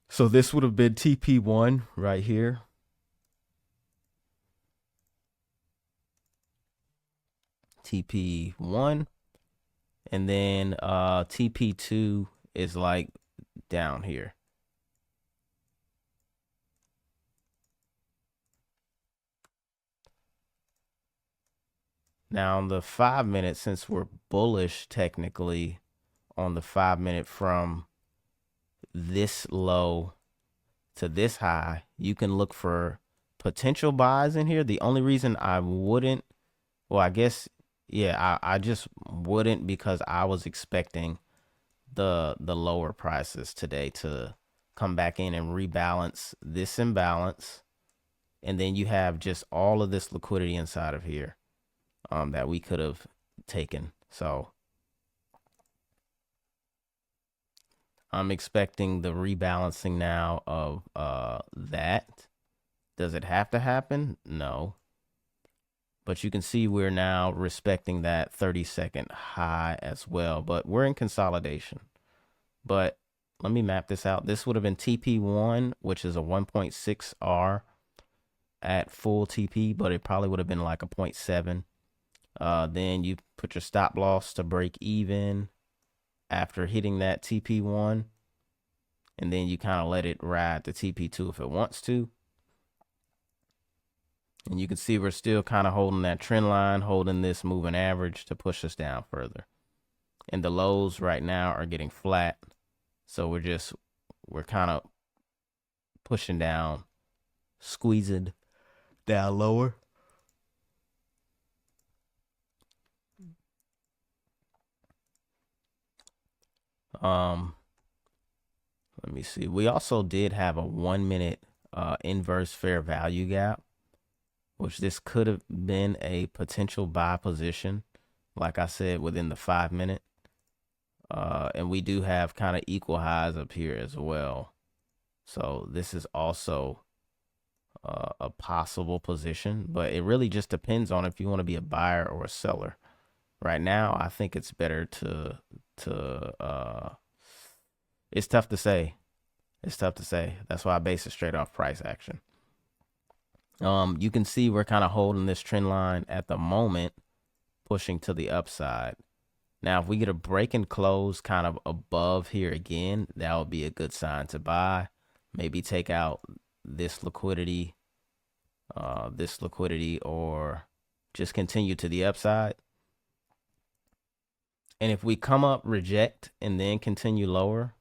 S1: So this would have been TP1 right here. TP1. And then TP2 is like down here. Now on the 5 minute, since we're bullish technically on the 5 minute from this low to this high, you can look for potential buys in here. The only reason I wouldn't, well, I guess, yeah, I just wouldn't because I was expecting the lower prices today to come back in and rebalance this imbalance, and then you have just all of this liquidity inside of here that we could have taken. So I'm expecting the rebalancing now of that. Does it have to happen? No. But you can see we're now respecting that 30-second high as well. But we're in consolidation. But let me map this out. This would have been TP1, which is a 1.6 R at full TP, but it probably would have been like a 0.7. Then you put your stop loss to break even after hitting that TP1. And then you kind of let it ride the TP2 if it wants to. And you can see we're still kind of holding that trend line, holding this moving average to push us down further. And the lows right now are getting flat. So we're kind of pushing down, squeezing down lower. Let me see. We also did have a 1 minute inverse fair value gap, which this could have been a potential buy position, like I said, within the 5 minute. And we do have kind of equal highs up here as well. So this is also a possible position, but it really just depends on if you want to be a buyer or a seller. Right now, I think it's better to it's tough to say. It's tough to say. That's why I base it straight off price action. You can see we're kind of holding this trend line at the moment, pushing to the upside. Now, if we get a break and close kind of above here again, that would be a good sign to buy. Maybe take out this liquidity, or just continue to the upside. And if we come up, reject, and then continue lower,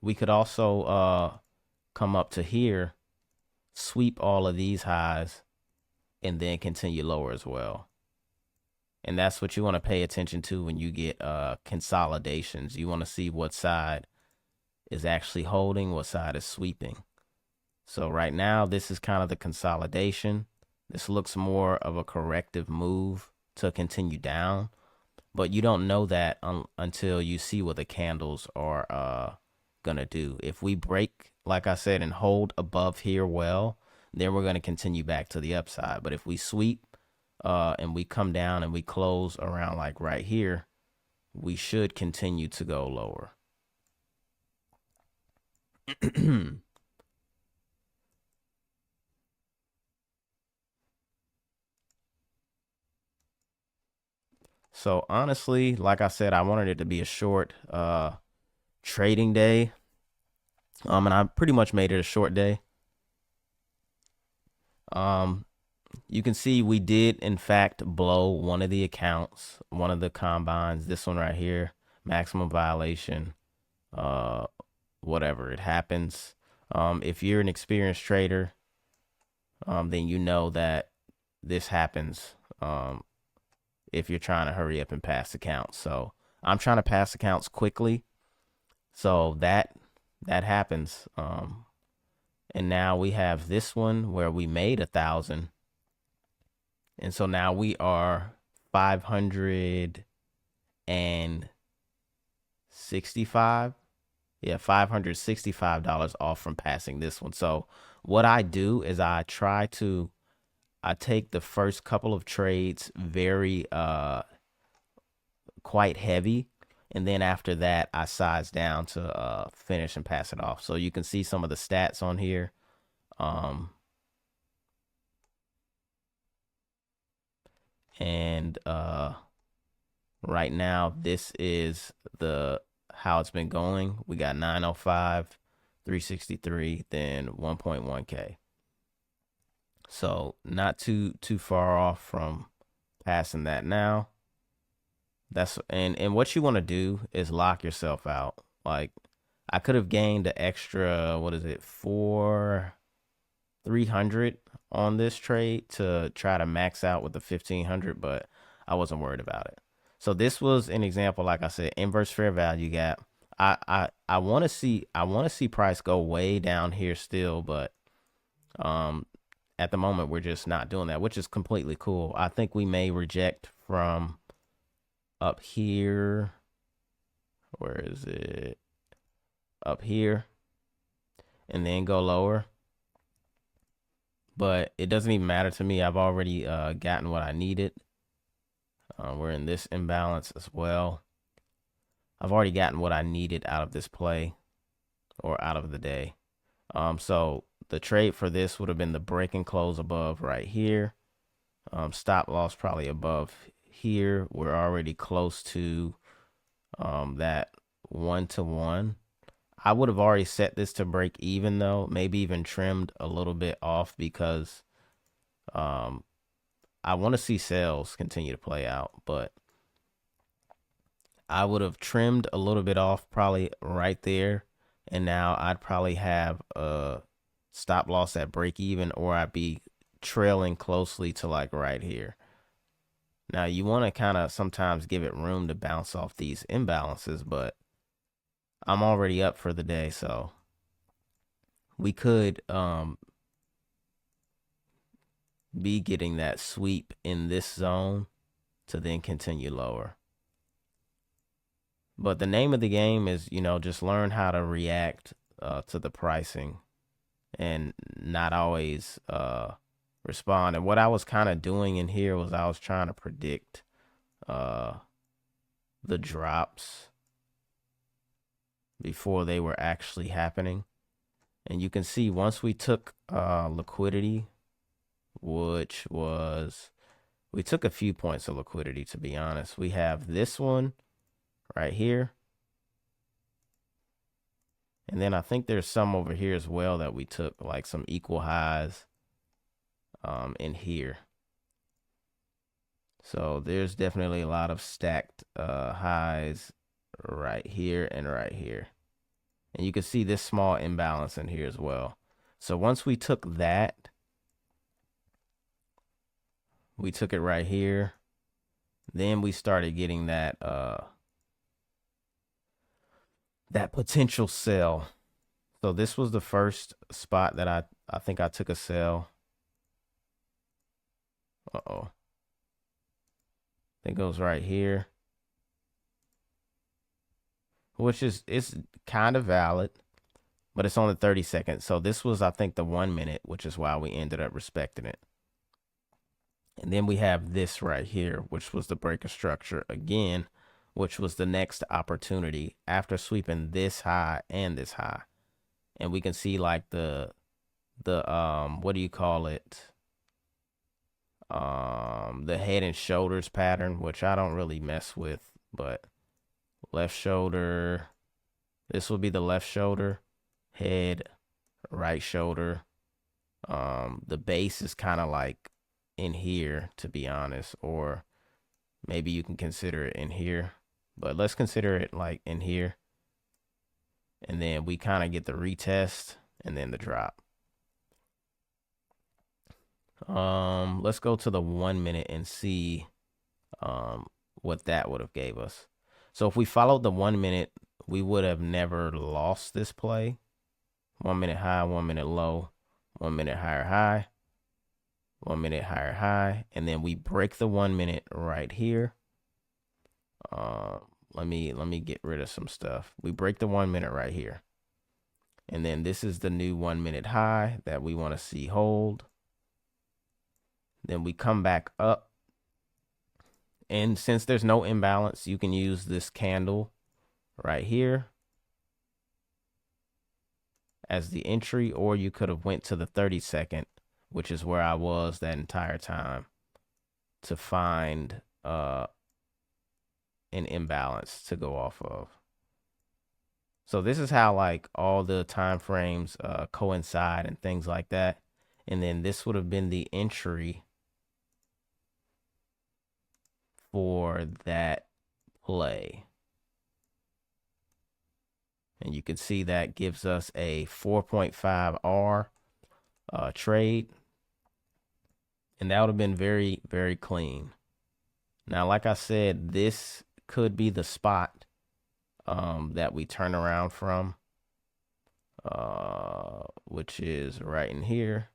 S1: we could also come up to here, sweep all of these highs, and then continue lower as well. And that's what you want to pay attention to when you get consolidations. You want to see what side is actually holding, what side is sweeping. So right now, this is kind of the consolidation. This looks more of a corrective move to continue down. But you don't know that until you see what the candles are going to do. If we break, like I said, and hold above here well, then we're going to continue back to the upside. But if we sweep and we come down and we close around like right here, we should continue to go lower. So honestly, like I said, I wanted it to be a short trading day. And I pretty much made it a short day. You can see we did in fact blow one of the accounts, one of the combines, this one right here, maximum violation, whatever, it happens. If you're an experienced trader, then you know that this happens if you're trying to hurry up and pass accounts. So I'm trying to pass accounts quickly. So that happens. And now we have this one where we made 1,000. And so now we are $565. Yeah, $565 off from passing this one. So what I do is I take the first couple of trades very quite heavy, and then after that I size down to finish and pass it off. So you can see some of the stats on here. And right now this is how it's been going. We got 905, 363, then 1.1K. So not too far off from passing that now. That's and what you want to do is lock yourself out. Like I could have gained the extra, what is it, 300 on this trade to try to max out with the 1500, but I wasn't worried about it. So this was an example, like I said, inverse fair value gap. I want to see price go way down here still, but um at the moment we're just not doing that, which is completely cool. I think we may reject from up here. Where is it? Up here, and then go lower. But it doesn't even matter to me. I've already gotten what I needed. We're in this imbalance as well. I've already gotten what I needed out of this play or out of the day. So the trade for this would have been the break and close above right here. Stop loss probably above here. We're already close to that 1-to-1. I would have already set this to break even though, maybe even trimmed a little bit off because I want to see sales continue to play out, but I would have trimmed a little bit off probably right there. And now I'd probably have a stop loss at break even, or I'd be trailing closely to like right here. Now you want to kind of sometimes give it room to bounce off these imbalances, but I'm already up for the day, so we could be getting that sweep in this zone to then continue lower. But the name of the game is, just learn how to react to the pricing and not always respond. And what I was kind of doing in here was I was trying to predict the drops before they were actually happening. And you can see once we took liquidity, which was, we took a few points of liquidity, to be honest. We have this one right here. And then I think there's some over here as well that we took, like some equal highs in here. So there's definitely a lot of stacked highs right here and right here. And you can see this small imbalance in here as well. So once we took that, we took it right here. Then we started getting that that potential sell. So this was the first spot that I think I took a sell. Uh-oh. It goes right here. Which is, it's kind of valid, but it's only 30 seconds. So this was, I think, the 1 minute, which is why we ended up respecting it. And then we have this right here, which was the breaker structure again, which was the next opportunity after sweeping this high and this high. And we can see like the what do you call it? The head and shoulders pattern, which I don't really mess with, but left shoulder, this will be the left shoulder, head, right shoulder. The base is kind of like in here, to be honest, or maybe you can consider it in here, but let's consider it like in here. And then we kind of get the retest and then the drop. Let's go to the 1 minute and see what that would have gave us. So if we followed the 1 minute, we would have never lost this play. 1 minute high, 1 minute low, 1 minute higher high, 1 minute higher high, and then we break the 1 minute right here. Let me get rid of some stuff. We break the 1 minute right here. And then this is the new 1 minute high that we want to see hold. Then we come back up. And since there's no imbalance, you can use this candle right here as the entry, or you could have went to the 30-second, which is where I was that entire time, to find an imbalance to go off of. So this is how like all the time frames coincide and things like that. And then this would have been the entry for that play. And you can see that gives us a 4.5 R trade. And that would have been very, very clean. Now, like I said, this could be the spot that we turn around from, which is right in here,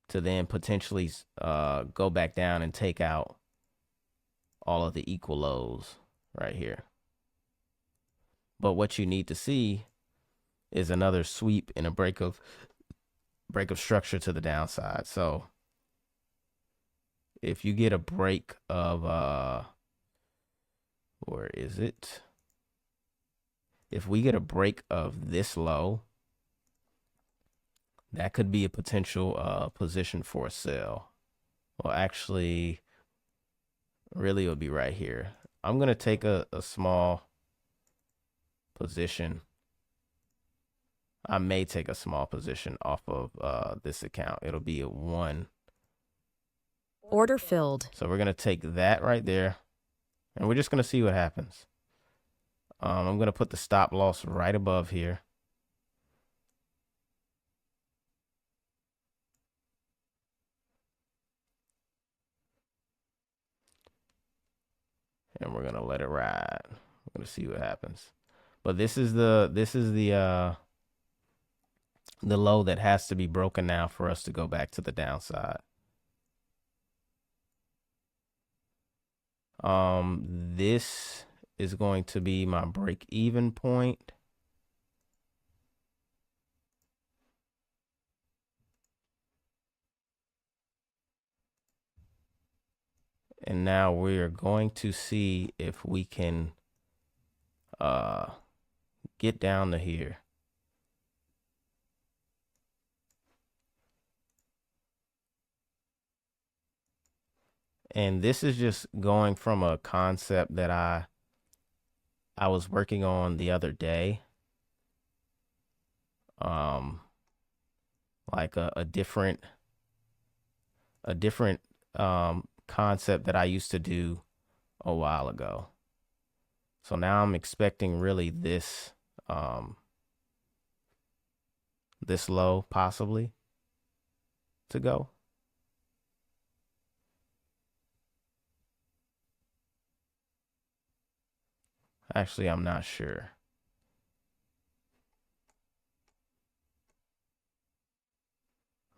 S1: to then potentially go back down and take out all of the equal lows right here. But what you need to see is another sweep and a break of structure to the downside. So if you get a break of where is it? If we get a break of this low, that could be a potential position for a sell. Well, actually, really it would be right here. I'm going to take a small position. I may take a small position off of this account. It'll be a 1.
S2: Order filled.
S1: So we're going to take that right there, and we're just going to see what happens. I'm going to put the stop loss right above here. And we're going to let it ride. We're going to see what happens. But this is the low that has to be broken now for us to go back to the downside. This is going to be my break even point. And now we are going to see if we can get down to here. And this is just going from a concept that I was working on the other day. Like a different concept that I used to do a while ago. So now I'm expecting really this this low possibly to go. Actually, I'm not sure.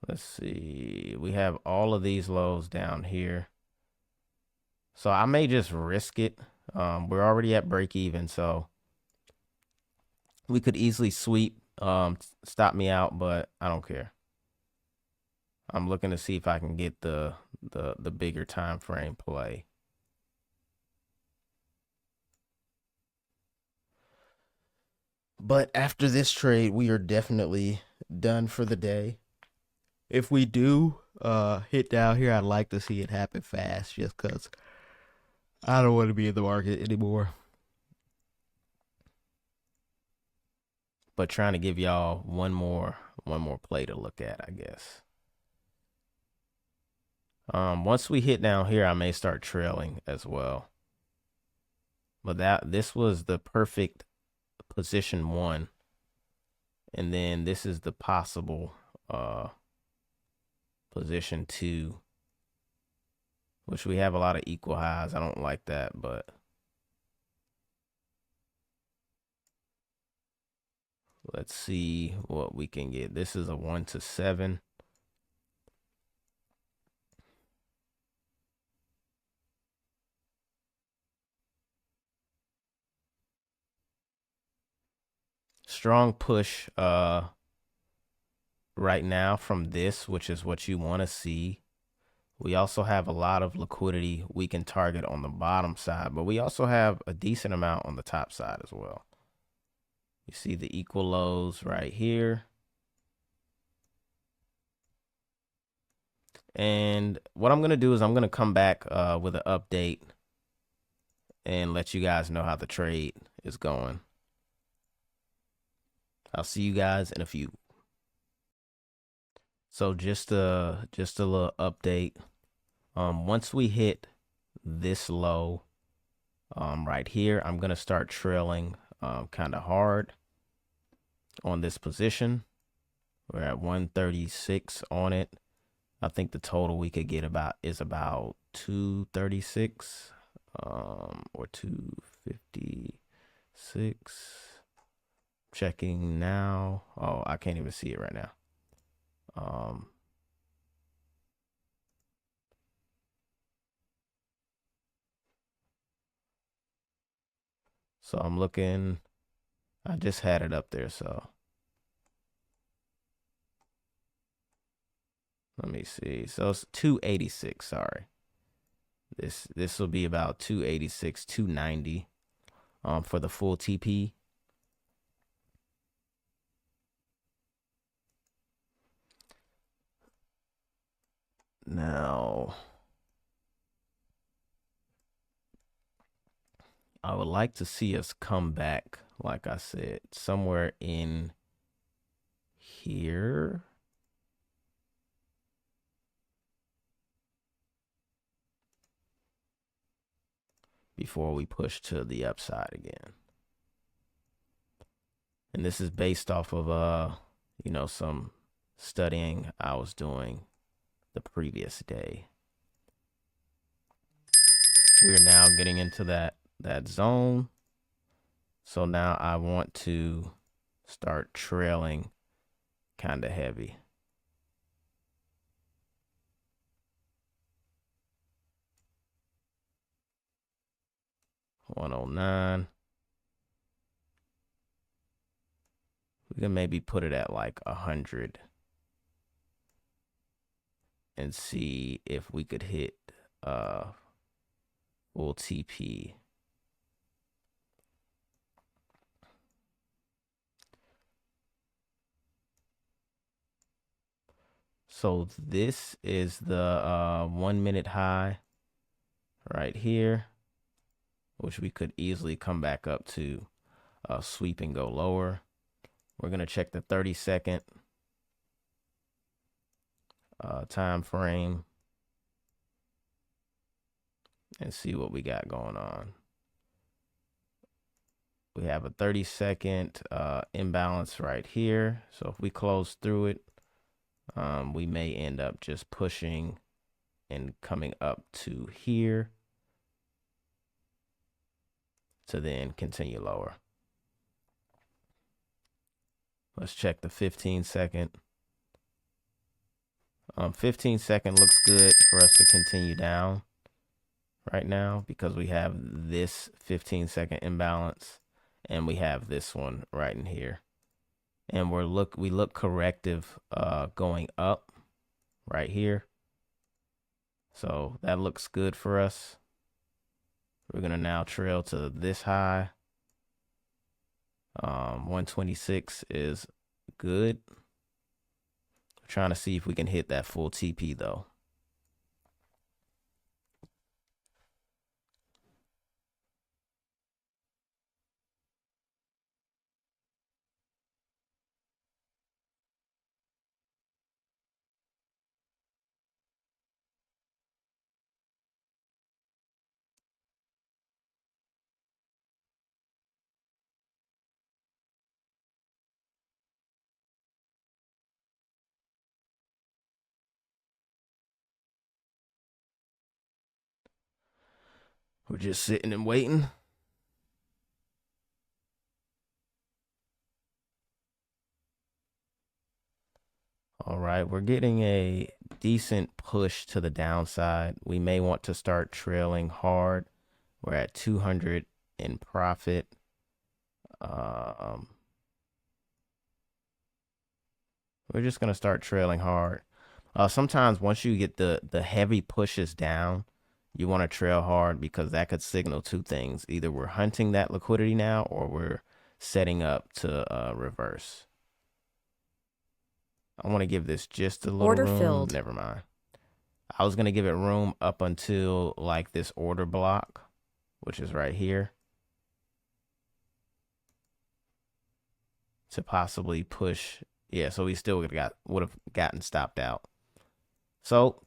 S1: Let's see. We have all of these lows down here. So I may just risk it. We're already at break even, so we could easily sweep, stop me out, but I don't care. I'm looking to see if I can get the bigger time frame play. But after this trade, we are definitely done for the day. If we do hit down here, I'd like to see it happen fast just because I don't want to be in the market anymore. But trying to give y'all one more play to look at, I guess. Once we hit down here, I may start trailing as well. But this was the perfect position 1. And then this is the possible position 2, which we have a lot of equal highs. I don't like that, but let's see what we can get. This is a 1 to 7. Strong push right now from this, which is what you want to see. We also have a lot of liquidity we can target on the bottom side, but we also have a decent amount on the top side as well. You see the equal lows right here. And what I'm going to do is I'm going to come back with an update and let you guys know how the trade is going. I'll see you guys in a few. So just a little update. Once we hit this low right here, I'm gonna start trailing kind of hard on this position, We're at 136 on it. I think the total we could get is about 236 or 256. Checking now. Oh, I can't even see it right now. So I'm looking. I just had it up there, so let me see. So it's 286, sorry. This will be about 286, 290 for the full TP. Now, I would like to see us come back, like I said, somewhere in here. Before we push to the upside again. And this is based off of some studying I was doing the previous day. We're now getting into that zone. So now I want to start trailing kind of heavy. $109. We can maybe put it at like 100 and see if we could hit full TP. So this is the 1 minute high right here, which we could easily come back up to sweep and go lower. We're going to check the 30-second time frame and see what we got going on. We have a 30-second imbalance right here. So if we close through it, we may end up just pushing and coming up to here to then continue lower. Let's check the 15-second. 15-second looks good for us to continue down right now because we have this 15-second imbalance and we have this one right in here. And we look corrective going up right here. So that looks good for us. We're going to now trail to this high. 126 is good. We're trying to see if we can hit that full TP though. We're just sitting and waiting. All right, we're getting a decent push to the downside. We may want to start trailing hard. We're at 200 in profit. We're just going to start trailing hard. Sometimes once you get the heavy pushes down, you want to trail hard because that could signal two things. Either we're hunting that liquidity now or we're setting up to reverse. I want to give this just a little
S2: Order
S1: room.
S2: filled.
S1: Never mind. I was going to give it room up until like this order block, which is right here, to possibly push. Yeah, so we still would have gotten stopped out. So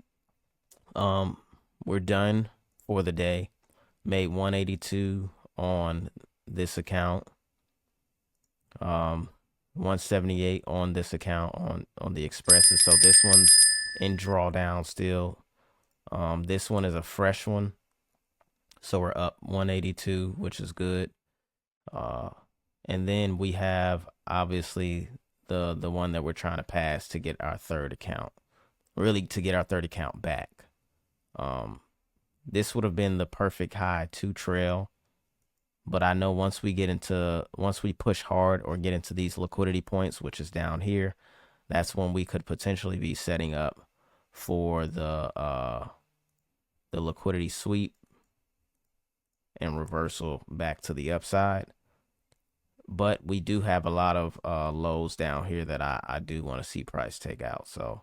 S1: we're done for the day. Made 182 on this account. 178 on this account on the expresses. So this one's in drawdown still. This one is a fresh one, so we're up 182, which is good. Uh, and then we have obviously the one that we're trying to pass to get our third account, really to get our third account back. This would have been the perfect high to trail, but I know once we push hard or get into these liquidity points, which is down here, that's when we could potentially be setting up for the liquidity sweep and reversal back to the upside. But we do have a lot of lows down here that I do want to see price take out. So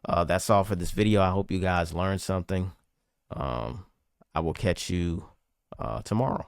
S1: that's all for this video. I hope you guys learned something. I will catch you tomorrow.